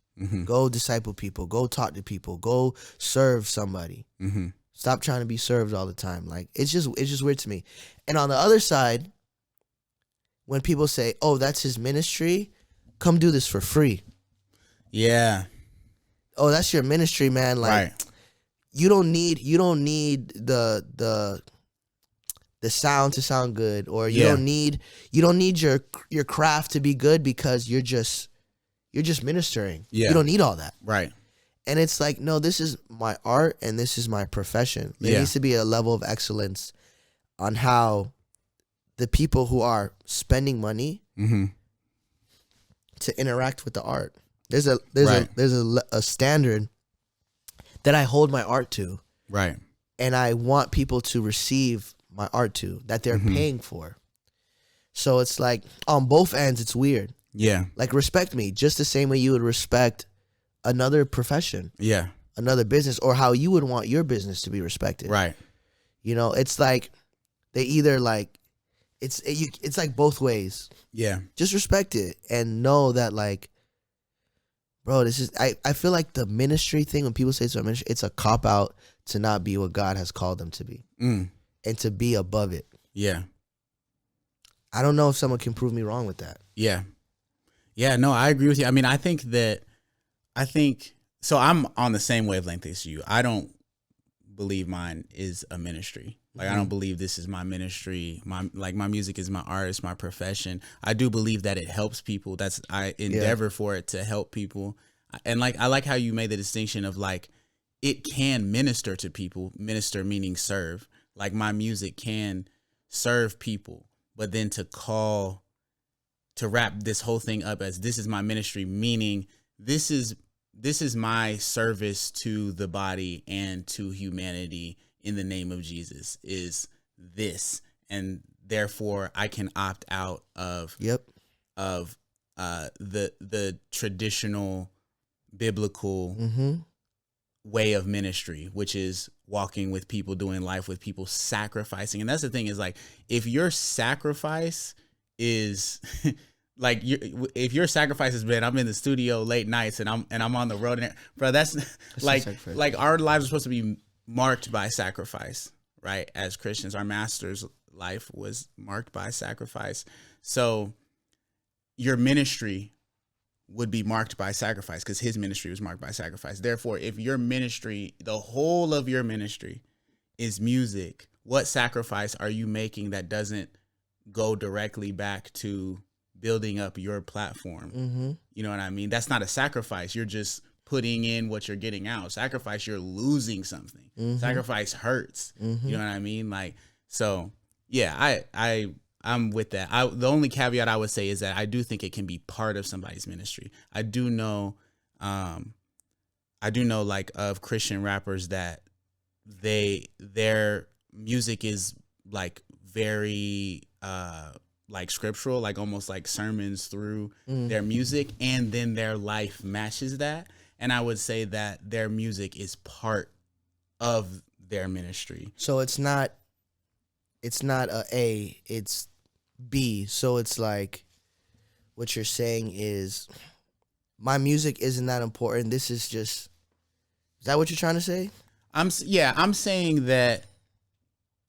Speaker 2: Go disciple people. Go talk to people. Go serve somebody. Stop trying to be served all the time. Like, it's just weird to me. And on the other side, when people say, oh, that's his ministry, come do this for free. Yeah. Oh, that's your ministry, man. Like, right. You don't need the sound to sound good, or you don't need your craft to be good, because you're just ministering. Yeah. You don't need all that.
Speaker 1: Right.
Speaker 2: And it's like, no, this is my art and this is my profession. There needs to be a level of excellence on how the people who are spending money to interact with the art. There's a standard that I hold my art to. Right. And I want people to receive my art to, that they're paying for. So it's like, on both ends, it's weird. Yeah. Like, respect me just the same way you would respect another profession. Yeah. Another business, or how you would want your business to be respected. Right. You know, it's like they either like, it's like both ways. Yeah. Just respect it and know that, like, bro, this is I feel like the ministry thing, when people say it's a ministry, it's a cop out to not be what God has called them to be. And to be above it.
Speaker 1: Yeah.
Speaker 2: I don't know if someone can prove me wrong with that.
Speaker 1: Yeah. Yeah, no, I agree with you. I mean, I think so I'm on the same wavelength as you. I don't believe mine is a ministry. Like, I don't believe this is my ministry. My music is my art, it's my profession. I do believe that it helps people. I endeavor for it to help people. And like, I like how you made the distinction of like, it can minister to people, minister meaning serve. Like, my music can serve people, but then to wrap this whole thing up as this is my ministry, meaning this is my service to the body and to humanity in the name of Jesus is this, and therefore I can opt out of the traditional biblical way of ministry, which is walking with people, doing life with people, sacrificing. And that's the thing, is like, if your sacrifice is like, if your sacrifice has been, I'm in the studio late nights and I'm on the road, and bro, that's like our lives are supposed to be marked by sacrifice, right? As Christians, our master's life was marked by sacrifice. So your ministry would be marked by sacrifice because his ministry was marked by sacrifice. Therefore, if your ministry, the whole of your ministry is music, what sacrifice are you making that doesn't go directly back to building up your platform? You know what I mean? That's not a sacrifice. You're just putting in what you're getting out. Sacrifice, you're losing something. Sacrifice hurts. You know what I mean? Like, so yeah, I'm with that. The only caveat I would say is that I do think it can be part of somebody's ministry. I do know like of Christian rappers that their music is like very like scriptural, like almost like sermons through their music, and then their life matches that. And I would say that their music is part of their ministry.
Speaker 2: So it's not A, it's B. So it's like, what you're saying is, my music isn't that important. This is that what you're trying to say?
Speaker 1: I'm saying that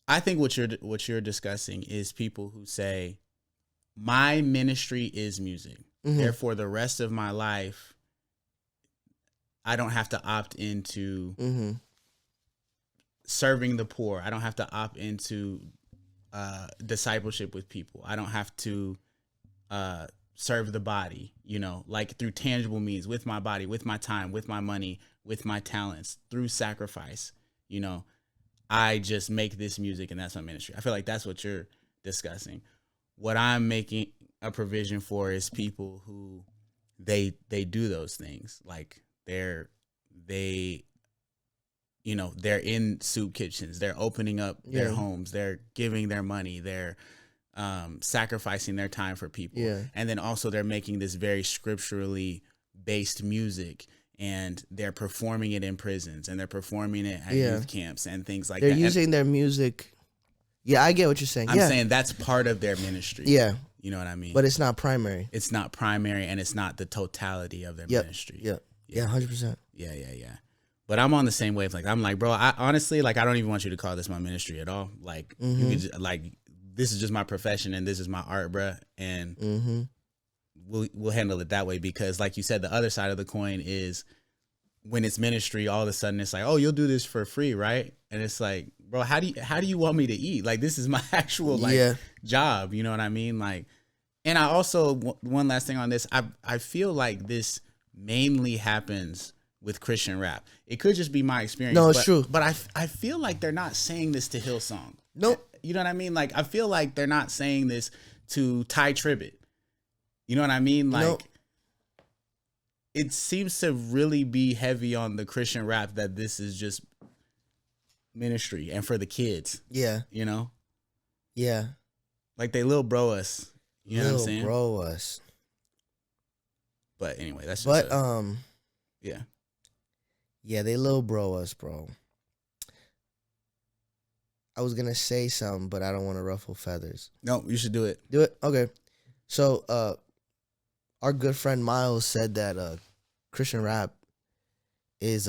Speaker 1: I think what you're discussing is people who say, my ministry is music. Therefore, the rest of my life, I don't have to opt into serving the poor. I don't have to opt into discipleship with people. I don't have to serve the body, like through tangible means, with my body, with my time, with my money, with my talents, through sacrifice. I just make this music and that's my ministry. I feel like that's what you're discussing. What I'm making a provision for is people who they do those things. Like they're in soup kitchens, they're opening up their homes, they're giving their money, they're sacrificing their time for people. And then also they're making this very scripturally based music, and they're performing it in prisons, and they're performing it at youth camps and things like that.
Speaker 2: They're using their music. Yeah, I get what you're saying.
Speaker 1: I'm saying that's part of their ministry.
Speaker 2: Yeah.
Speaker 1: You know what I mean?
Speaker 2: But it's not primary.
Speaker 1: It's not primary, and it's not the totality of their ministry.
Speaker 2: Yeah, 100%.
Speaker 1: Yeah. But I'm on the same wavelength. I'm like, bro, I honestly, like, I don't even want you to call this my ministry at all. Like, you could just, like, this is just my profession and this is my art, bro. And we'll handle it that way, because like you said, the other side of the coin is when it's ministry, all of a sudden it's like, oh, you'll do this for free, right? And it's like, bro, how do you want me to eat? Like, this is my actual job. You know what I mean? Like, and I also, one last thing on this, I feel like this mainly happens with Christian rap. It could just be my experience.
Speaker 2: No, it's true.
Speaker 1: But I feel like they're not saying this to Hillsong.
Speaker 2: Nope.
Speaker 1: You know what I mean? Like, I feel like they're not saying this to Ty Tribbett. You know what I mean? Like,
Speaker 2: nope.
Speaker 1: It seems to really be heavy on the Christian rap that this is just ministry and for the kids.
Speaker 2: Yeah. Yeah.
Speaker 1: Like, they little bro us. You know what I'm saying?
Speaker 2: Bro us.
Speaker 1: But anyway, that's just
Speaker 2: yeah. Yeah, they little bro us, bro. I was gonna say something, but I don't want to ruffle feathers.
Speaker 1: No, you should do it.
Speaker 2: Do it? Okay. So our good friend Miles said that Christian rap is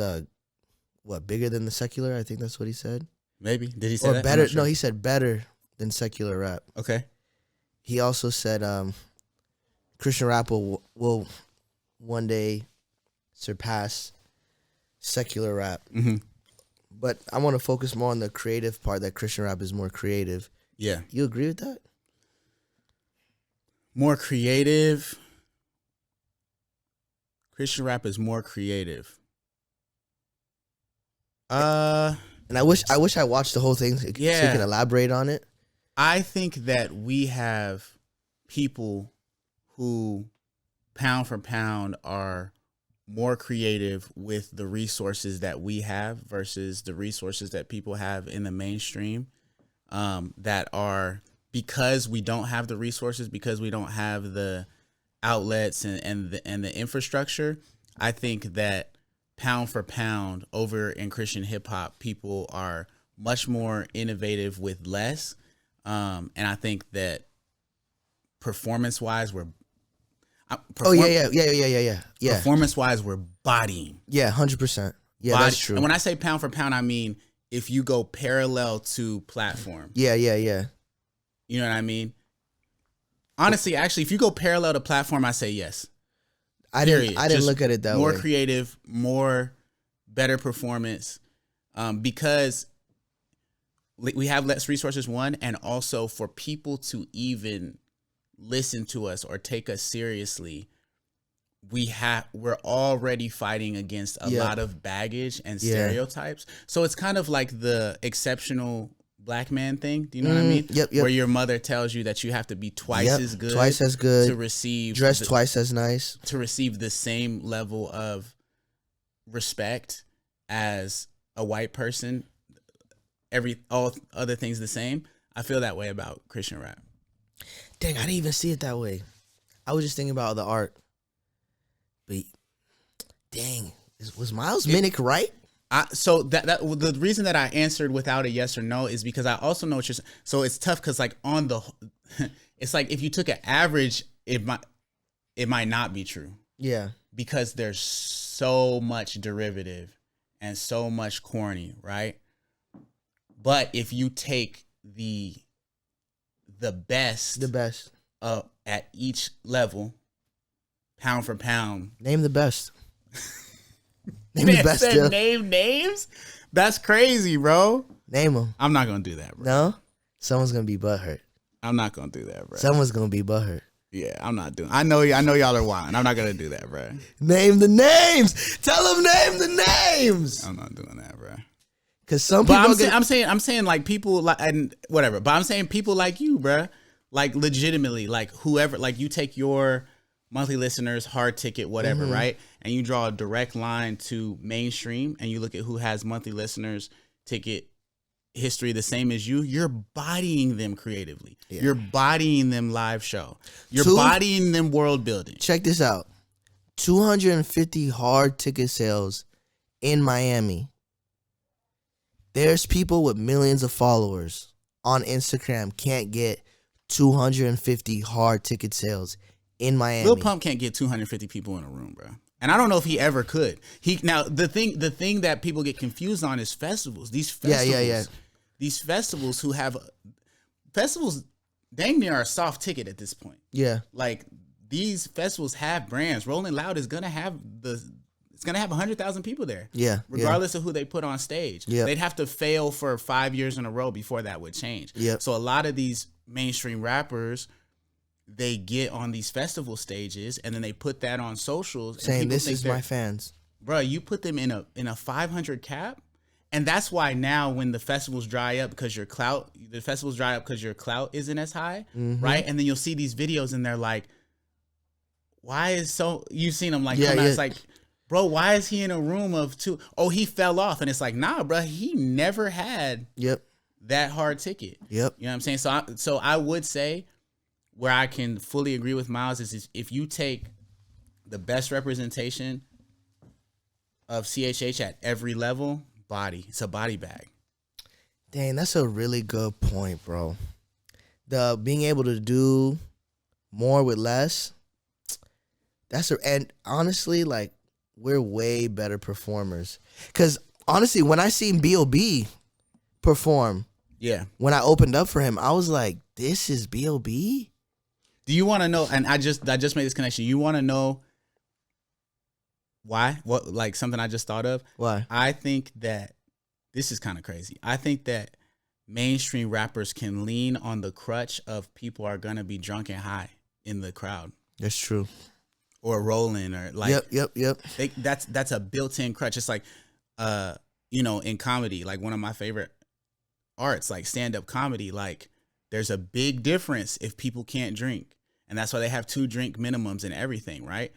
Speaker 2: bigger than the secular? I think that's what he said.
Speaker 1: Maybe. Did he say
Speaker 2: Or
Speaker 1: that?
Speaker 2: better? No, he said better than secular rap.
Speaker 1: Okay.
Speaker 2: He also said Christian rap will one day surpass secular rap.
Speaker 1: Mm-hmm.
Speaker 2: But I want to focus more on the creative part, that Christian rap is more creative.
Speaker 1: Yeah.
Speaker 2: You agree with that?
Speaker 1: More creative. Christian rap is more creative.
Speaker 2: And I wish I watched the whole thing so you can elaborate on it.
Speaker 1: I think that we have people who, pound for pound, are more creative with the resources that we have versus the resources that people have in the mainstream. That are, because we don't have the resources, because we don't have the outlets and the infrastructure. I think that pound for pound over in Christian hip hop, people are much more innovative with less. And I think that performance wise, we're performance wise, we're bodying.
Speaker 2: Yeah, 100%. Yeah, that's true.
Speaker 1: And when I say pound for pound, I mean if you go parallel to platform.
Speaker 2: Yeah.
Speaker 1: You know what I mean? Honestly, actually, if you go parallel to platform, I say yes.
Speaker 2: I didn't look at it that way.
Speaker 1: More creative, better performance, because we have less resources, one, and also for people to even listen to us or take us seriously, we're already fighting against a lot of baggage and stereotypes. So it's kind of like the exceptional black man thing. Do you know what I mean?
Speaker 2: Yep.
Speaker 1: Where your mother tells you that you have to be twice as good to receive,
Speaker 2: dress twice as nice,
Speaker 1: to receive the same level of respect as a white person. All other things the same. I feel that way about Christian rap.
Speaker 2: Dang, I didn't even see it that way. I was just thinking about the art. But dang, was Miles Minnick right?
Speaker 1: So that the reason that I answered without a yes or no is because I also know what you're saying. So it's tough because like it's like if you took an average, it might not be true.
Speaker 2: Yeah,
Speaker 1: because there's so much derivative and so much corny, right? But if you take the best at each level, pound for pound,
Speaker 2: name the best.
Speaker 1: Name the best. Name names? That's crazy, bro.
Speaker 2: Name them.
Speaker 1: I'm not gonna do that, bro.
Speaker 2: No, someone's gonna be butthurt.
Speaker 1: I'm not gonna do that, bro.
Speaker 2: Someone's gonna be butthurt.
Speaker 1: Yeah, I'm not doing. I know y'all are wild. I'm not gonna do that, bro.
Speaker 2: Name the names. Tell them name the names.
Speaker 1: I'm not doing that, bro.
Speaker 2: Because some people.
Speaker 1: I'm saying like people like and whatever. But I'm saying people like you, bro. Like legitimately, like whoever. Like you take your monthly listeners, hard ticket, whatever, right? And you draw a direct line to mainstream, and you look at who has monthly listeners, ticket history the same as you. You're bodying them creatively. Yeah. You're bodying them live show. You're bodying them world building.
Speaker 2: Check this out: 250 hard ticket sales in Miami. There's people with millions of followers on Instagram can't get 250 hard ticket sales in Miami.
Speaker 1: Lil Pump can't get 250 people in a room, bro. And I don't know if he ever could. Now the thing that people get confused on is festivals. These festivals, these festivals festivals dang near a soft ticket at this point.
Speaker 2: Yeah,
Speaker 1: like these festivals have brands. Rolling Loud is gonna have 100,000 people there.
Speaker 2: Yeah,
Speaker 1: regardless of who they put on stage.
Speaker 2: Yeah,
Speaker 1: they'd have to fail for 5 years in a row before that would change.
Speaker 2: Yeah,
Speaker 1: so a lot of these mainstream rappers, they get on these festival stages and then they put that on socials
Speaker 2: saying this is my fans.
Speaker 1: Bro, you put them in a 500 cap, and that's why now when the festivals dry up because your clout isn't as high, right? And then you'll see these videos and they're like, you've seen them like come out, it's like, bro, why is he in a room of two? Oh, he fell off. And it's like, nah, bro, he never had that hard ticket.
Speaker 2: Yep.
Speaker 1: You know what I'm saying? So I would say where I can fully agree with Miles is if you take the best representation of CHH at every level, it's a body bag.
Speaker 2: Dang, that's a really good point, bro. The being able to do more with less, and honestly, like, we're way better performers. Because honestly, when I seen B.O.B. perform,
Speaker 1: Yeah.
Speaker 2: when I opened up for him, I was like, this is B.O.B.?
Speaker 1: Do you want to know? And I just made this connection. You want to know why? What, like something I just thought of?
Speaker 2: Why?
Speaker 1: I think that this is kind of crazy. I think that mainstream rappers can lean on the crutch of people are going to be drunk and high in the crowd.
Speaker 2: That's true.
Speaker 1: Or rolling or like.
Speaker 2: Yep.
Speaker 1: That's a built-in crutch. It's like, in comedy, like one of my favorite arts, like stand-up comedy, like there's a big difference if people can't drink. And that's why they have 2 drink minimums and everything, right?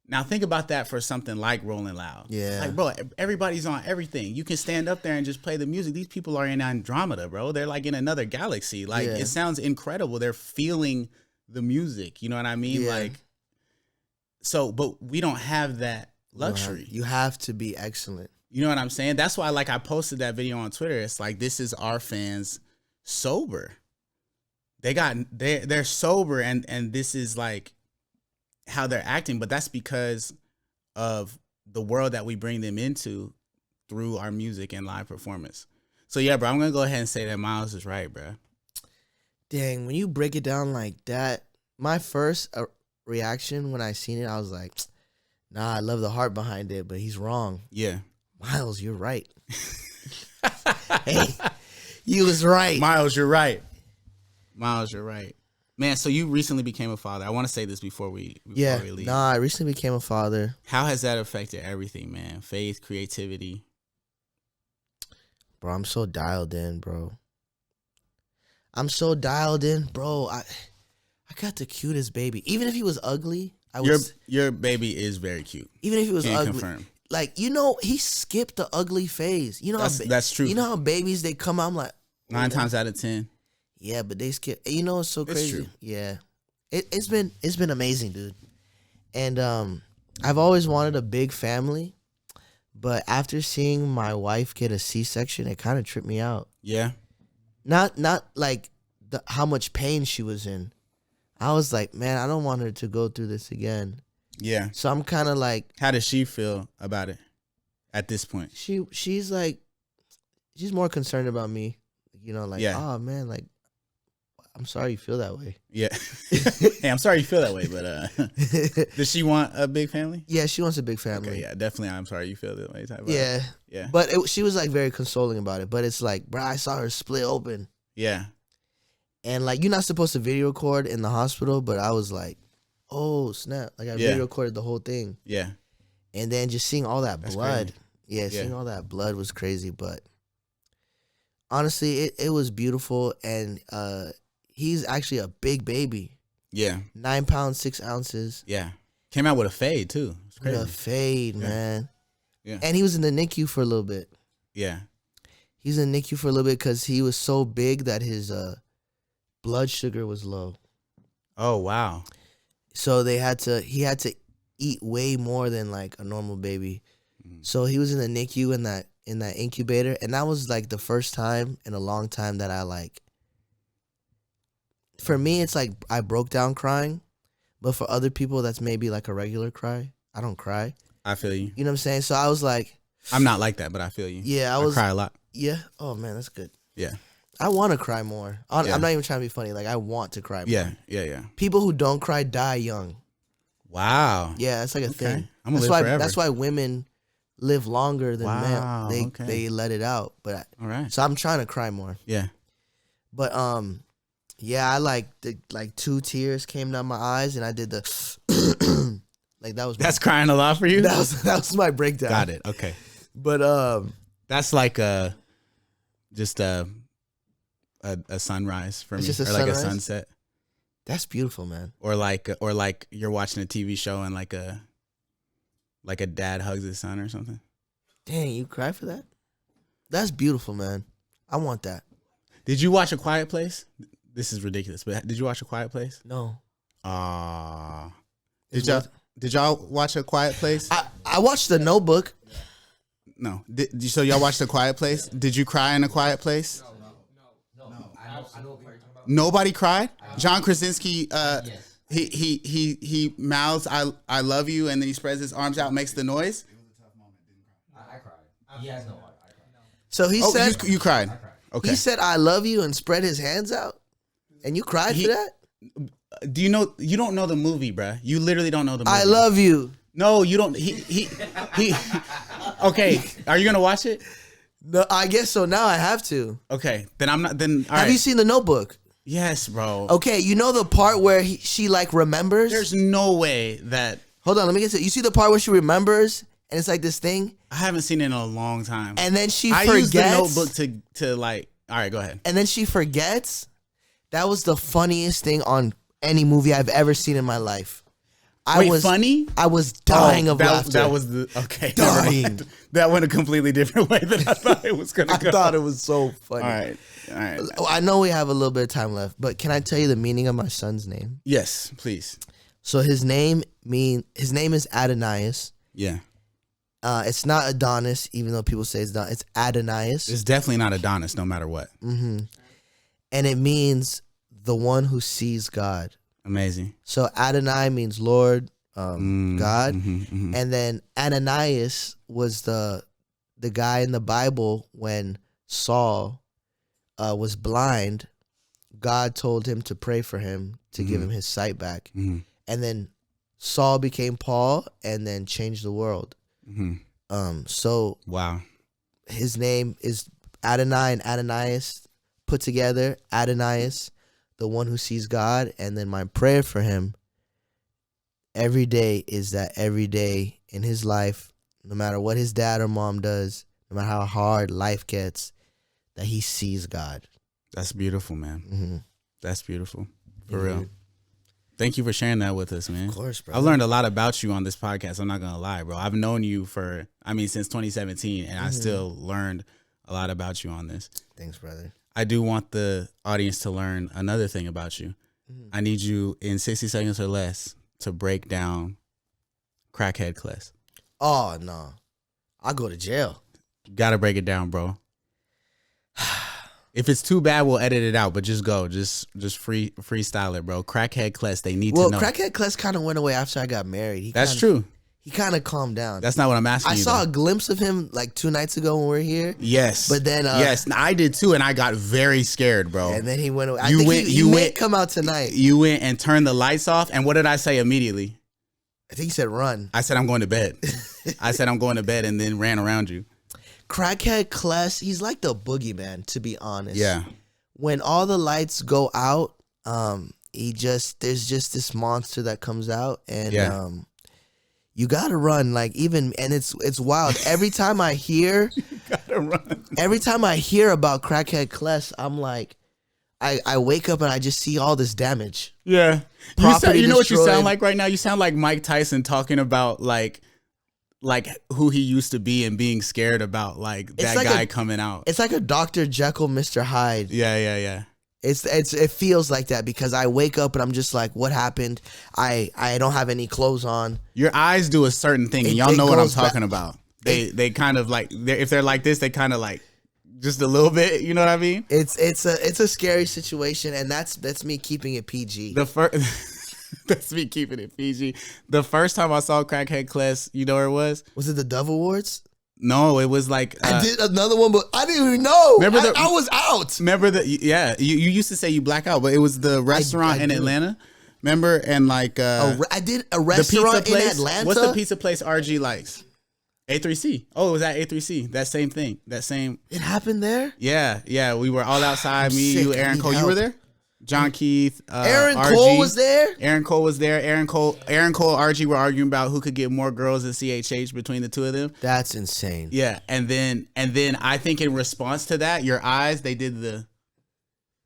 Speaker 1: Now think about that for something like Rolling Loud.
Speaker 2: Yeah.
Speaker 1: Like, bro, everybody's on everything. You can stand up there and just play the music. These people are in Andromeda, bro. They're like in another galaxy. Like, It sounds incredible. They're feeling the music. You know what I mean?
Speaker 2: Yeah.
Speaker 1: Like, so, but we don't have that luxury.
Speaker 2: You have to be excellent.
Speaker 1: You know what I'm saying? That's why, like, I posted that video on Twitter. It's like, this is our fans sober. They're sober, and this is like how they're acting, but that's because of the world that we bring them into through our music and live performance. So yeah, bro, I'm gonna go ahead and say that Miles is right, bro.
Speaker 2: Dang, when you break it down like that, my first reaction when I seen it, I was like, nah, I love the heart behind it, but he's wrong.
Speaker 1: Yeah.
Speaker 2: Miles, you're right. Hey, you was right.
Speaker 1: Miles, you're right. Miles, you're right. Man, so you recently became a father. I want to say this before we leave.
Speaker 2: Nah, I recently became a father.
Speaker 1: How has that affected everything, man? Faith, creativity.
Speaker 2: Bro, I'm so dialed in, bro. I'm so dialed in, bro. I got the cutest baby. Even if he was ugly,
Speaker 1: your baby is very cute.
Speaker 2: Even if he was ugly.
Speaker 1: Confirm.
Speaker 2: Like, he skipped the ugly phase. You know
Speaker 1: that's true.
Speaker 2: You know how babies, they come out, I'm like,
Speaker 1: 9 times out of 10.
Speaker 2: Yeah, but they skip. You know, it's so crazy.
Speaker 1: It's true.
Speaker 2: Yeah, it's been amazing, dude. And I've always wanted a big family, but after seeing my wife get a C-section, it kind of tripped me out.
Speaker 1: Yeah.
Speaker 2: Not like how much pain she was in. I was like, man, I don't want her to go through this again.
Speaker 1: Yeah.
Speaker 2: So I'm kind of like,
Speaker 1: how does she feel about it at this point?
Speaker 2: She's like, she's more concerned about me. You know, like, oh man, like, I'm sorry you feel that way. Yeah.
Speaker 1: Hey, I'm sorry you feel that way, but does she want a big family?
Speaker 2: Yeah, she wants a big family.
Speaker 1: Okay, yeah, definitely. I'm sorry you feel that way. Type
Speaker 2: yeah.
Speaker 1: Of. Yeah.
Speaker 2: But she was like very consoling about it. But it's like, bro, I saw her split open.
Speaker 1: Yeah.
Speaker 2: And like, you're not supposed to video record in the hospital, but I was like, oh, snap. Like, I video recorded the whole thing.
Speaker 1: Yeah.
Speaker 2: And then just seeing all that blood.
Speaker 1: Crazy.
Speaker 2: Seeing all that blood was crazy. But honestly, it was beautiful. And he's actually a big baby.
Speaker 1: Yeah.
Speaker 2: 9 pounds, 6 ounces.
Speaker 1: Yeah. Came out with a fade, too. It's crazy.
Speaker 2: With a fade, man.
Speaker 1: Yeah.
Speaker 2: And he was in the NICU for a little bit.
Speaker 1: Yeah.
Speaker 2: He's in the NICU for a little bit because he was so big that his blood sugar was low.
Speaker 1: Oh, wow.
Speaker 2: So he had to eat way more than like a normal baby. Mm-hmm. So he was in the NICU in that incubator, and that was like the first time in a long time that I like. For me, it's like I broke down crying, but for other people, that's maybe like a regular cry. I don't cry.
Speaker 1: I feel you.
Speaker 2: You know what I'm saying? So I was like,
Speaker 1: I'm not like that, but I feel you.
Speaker 2: Yeah, I
Speaker 1: cry a lot.
Speaker 2: Yeah. Oh man, that's good.
Speaker 1: Yeah.
Speaker 2: I want to cry more. I'm not even trying to be funny. Like, I want to cry more.
Speaker 1: Yeah.
Speaker 2: People who don't cry die young.
Speaker 1: Wow.
Speaker 2: Yeah, that's like a thing.
Speaker 1: I'm gonna live forever.
Speaker 2: That's why women live longer than men. They let it out. But
Speaker 1: all right.
Speaker 2: So I'm trying to cry more.
Speaker 1: Yeah.
Speaker 2: But I like 2 tears came down my eyes, and I did the like that was.
Speaker 1: That's crying a lot for you.
Speaker 2: That was my breakdown.
Speaker 1: Got it. Okay.
Speaker 2: But
Speaker 1: that's like just a sunrise for me,
Speaker 2: just a
Speaker 1: or like
Speaker 2: sunrise?
Speaker 1: a sunset.
Speaker 2: That's beautiful, man.
Speaker 1: Or like you're watching a TV show and like a dad hugs his son or something.
Speaker 2: Dang, you cry for that? That's beautiful, man. I want that.
Speaker 1: Did you watch A Quiet Place? This is ridiculous, but did you watch A Quiet Place?
Speaker 2: No.
Speaker 1: Did y'all watch A Quiet Place?
Speaker 2: I watched The Notebook.
Speaker 1: No. So y'all watched A Quiet Place? Did you cry in A Quiet Place?
Speaker 3: No. I know what you're talking about.
Speaker 1: Nobody cried? John Krasinski, He mouths I love you, and then he spreads his arms out, makes the noise.
Speaker 3: It was a tough moment. Didn't cry. I cried. He has no heart. I cried.
Speaker 2: So he said
Speaker 1: you cried.
Speaker 3: I cried.
Speaker 1: Okay.
Speaker 2: he said I love you and spread his hands out, and you cried for that.
Speaker 1: Do you know? You don't know the movie, bruh. You literally don't know the movie.
Speaker 2: I love you.
Speaker 1: No, you don't. He. Okay, are you gonna watch it?
Speaker 2: No, I guess so. Now I have to.
Speaker 1: Okay, then I'm not. Then all
Speaker 2: Have
Speaker 1: right.
Speaker 2: you seen The Notebook?
Speaker 1: Yes, bro.
Speaker 2: Okay, you know the part where she like remembers.
Speaker 1: There's no way that
Speaker 2: Hold on, let me get to it. You see the part where she remembers, and it's like this thing,
Speaker 1: I haven't seen it in a long time.
Speaker 2: and then she
Speaker 1: I
Speaker 2: forgets.
Speaker 1: used the Notebook to like. All right, go ahead.
Speaker 2: And then she forgets. That was the funniest thing on any movie I've ever seen in my life.
Speaker 1: Funny?
Speaker 2: I was dying of laughter.
Speaker 1: That was the okay.
Speaker 2: Dying.
Speaker 1: That went a completely different way than I thought it was gonna
Speaker 2: I
Speaker 1: go.
Speaker 2: thought it was so funny.
Speaker 1: All right.
Speaker 2: I know we have a little bit of time left, but can I tell you the meaning of my son's name?
Speaker 1: Yes, please.
Speaker 2: So his name is Adonias.
Speaker 1: Yeah.
Speaker 2: It's not Adonis, even though people say it's not. It's Adonias.
Speaker 1: It's definitely not Adonis, no matter what.
Speaker 2: Mm-hmm. And it means the one who sees God.
Speaker 1: Amazing.
Speaker 2: So Adonai means Lord, God,
Speaker 1: mm-hmm.
Speaker 2: and then Ananias was the guy in the Bible when Saul was blind. God told him to pray for him to give him his sight back, and then Saul became Paul, and then changed the world. So
Speaker 1: wow,
Speaker 2: his name is Adonai and Ananias put together. Adonias, the one who sees God. And then my prayer for him every day is that every day in his life, no matter what his dad or mom does, no matter how hard life gets, that he sees God.
Speaker 1: That's beautiful, man.
Speaker 2: Mm-hmm.
Speaker 1: That's beautiful. For real. Thank you for sharing that with us, man.
Speaker 2: Of course, bro.
Speaker 1: I've learned a lot about you on this podcast. I'm not going to lie, bro. I've known you since 2017, and I still learned a lot about you on this.
Speaker 2: Thanks, brother.
Speaker 1: I do want the audience to learn another thing about you. I need you in 60 seconds or less to break down Crackhead Kless.
Speaker 2: Oh, no. I'll go to jail.
Speaker 1: Got to break it down, bro. If it's too bad, we'll edit it out, but just go. Just freestyle it, bro. Crackhead Kless, they need to know.
Speaker 2: Well, Crackhead Kless kind of went away after I got married.
Speaker 1: That's true.
Speaker 2: He kind of calmed down.
Speaker 1: That's not what I'm asking
Speaker 2: I
Speaker 1: you.
Speaker 2: saw a glimpse of him like 2 nights ago when we were here.
Speaker 1: Yes.
Speaker 2: But then...
Speaker 1: yes, I did too, and I got very scared, bro.
Speaker 2: And then he went away. He may come out tonight.
Speaker 1: You went and turned the lights off, and what did I say immediately?
Speaker 2: I think he said run.
Speaker 1: I said I'm going to bed. I said I'm going to bed and then ran around you.
Speaker 2: Crackhead Kless, he's like the boogeyman, to be honest.
Speaker 1: Yeah.
Speaker 2: When all the lights go out, there's just this monster that comes out, and you gotta run. Like and it's wild. Every time I hear,
Speaker 1: you gotta run.
Speaker 2: Every time I hear about Crackhead Kless, I'm like, I wake up and I just see all this damage.
Speaker 1: Yeah.
Speaker 2: You
Speaker 1: know what you sound like right now? You sound like Mike Tyson talking about like who he used to be and being scared about that guy coming out.
Speaker 2: It's like a Dr. Jekyll, Mr. Hyde.
Speaker 1: Yeah.
Speaker 2: It feels like that because I wake up and I'm just like, what happened? I don't have any clothes on.
Speaker 1: Your eyes do a certain thing, and y'all know what I'm talking about. They kind of if they're like this, they kind of like just a little bit. You know what I mean?
Speaker 2: It's a scary situation, and that's me keeping it PG.
Speaker 1: That's me keeping it PG. The first time I saw Crackhead Kless, you know where it was?
Speaker 2: Was it the Dove Awards?
Speaker 1: No, it was like
Speaker 2: I did another one, but I didn't even know.
Speaker 1: Remember
Speaker 2: I was out.
Speaker 1: Remember you used to say you black out, but it was the restaurant in Atlanta. Remember? And I
Speaker 2: did a restaurant in Atlanta.
Speaker 1: What's the pizza place RG likes? A3C. Oh, it was at A3C. That same thing. It
Speaker 2: happened there?
Speaker 1: Yeah. We were all outside. Me, you, Aaron Cole. You were there? John Keith,
Speaker 2: Aaron
Speaker 1: RG.
Speaker 2: Cole was there.
Speaker 1: Aaron Cole was there. Aaron Cole, RG were arguing about who could get more girls than CHH between the two of them.
Speaker 2: That's insane.
Speaker 1: Yeah, and then I think in response to that, your eyes, they did the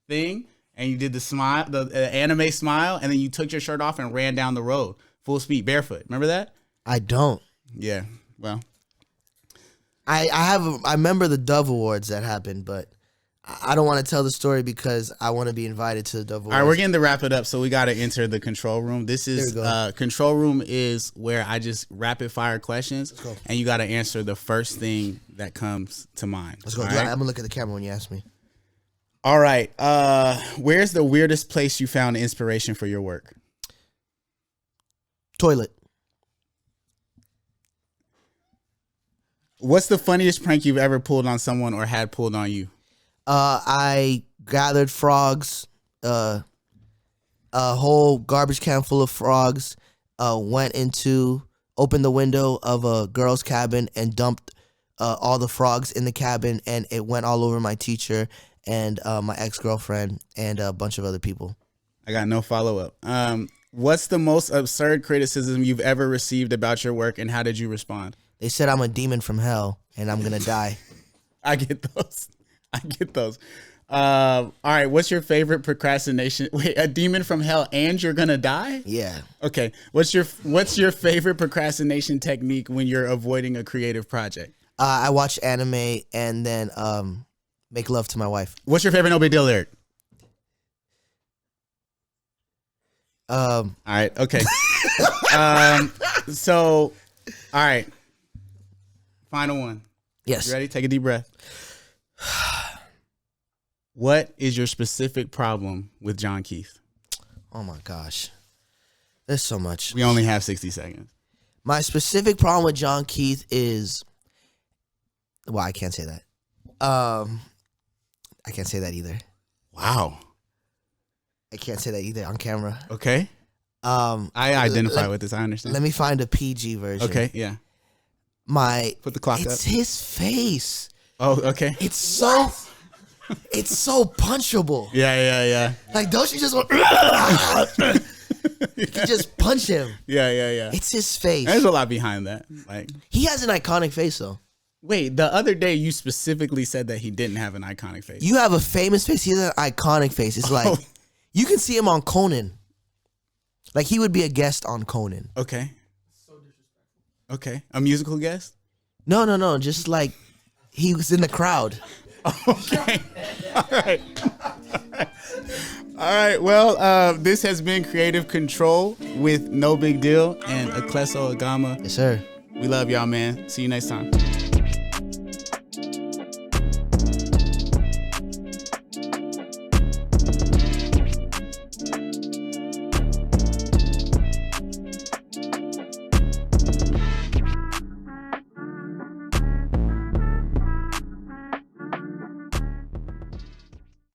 Speaker 1: thing, and you did the smile, the anime smile, and then you took your shirt off and ran down the road full speed, barefoot. Remember that?
Speaker 2: I don't.
Speaker 1: Yeah. Well,
Speaker 2: I remember the Dove Awards that happened, but I don't want to tell the story because I want to be invited to the Dove Awards.
Speaker 1: All right, we're getting to wrap it up, so we got to enter the control room. This is control room is where I just rapid fire questions, and you got to answer the first thing that comes to mind.
Speaker 2: Let's go.
Speaker 1: Right?
Speaker 2: I'm gonna look at the camera when you ask me.
Speaker 1: All right. Where's the weirdest place you found inspiration for your work?
Speaker 2: Toilet.
Speaker 1: What's the funniest prank you've ever pulled on someone or had pulled on you?
Speaker 2: I gathered frogs, a whole garbage can full of frogs, opened the window of a girl's cabin and dumped all the frogs in the cabin, and it went all over my teacher and my ex-girlfriend and a bunch of other people.
Speaker 1: I got no follow-up. What's the most absurd criticism you've ever received about your work, and how did you respond?
Speaker 2: They said I'm a demon from hell and I'm gonna die.
Speaker 1: I get those. All right. What's your favorite procrastination? Wait, a demon from hell and you're gonna die?
Speaker 2: Yeah.
Speaker 1: Okay. What's your favorite procrastination technique when you're avoiding a creative project?
Speaker 2: I watch anime and then make love to my wife.
Speaker 1: What's your favorite No Big Deal lyric? All right. Okay. So, all right. Final one.
Speaker 2: Yes.
Speaker 1: You ready? Take a deep breath. What is your specific problem with John Keith?
Speaker 2: Oh my gosh. There's so much.
Speaker 1: We only have 60 seconds.
Speaker 2: My specific problem with John Keith is, well, I can't say that. I can't say that either.
Speaker 1: Wow.
Speaker 2: I can't say that either on camera.
Speaker 1: Okay. I identify with this. I understand.
Speaker 2: Let me find a PG version.
Speaker 1: Okay. Yeah. Put the clock up.
Speaker 2: It's his face.
Speaker 1: Oh, okay.
Speaker 2: It's so punchable.
Speaker 1: Yeah.
Speaker 2: Like, don't you just want you can just punch him.
Speaker 1: Yeah.
Speaker 2: It's his face.
Speaker 1: There's a lot behind that. Like,
Speaker 2: he has an iconic face though.
Speaker 1: wait, the other day you specifically said that he didn't have an iconic face.
Speaker 2: You have a famous face. He has an iconic face. It's like you can see him on Conan. Like he would be a guest on Conan.
Speaker 1: Okay. So disrespectful. Okay. A musical guest?
Speaker 2: No. Just like he was in the crowd.
Speaker 1: Okay. All right. All right. Well, this has been Creative Control with No Big Deal and Aklesso Agama.
Speaker 2: Yes, sir.
Speaker 1: We love y'all, man. See you next time.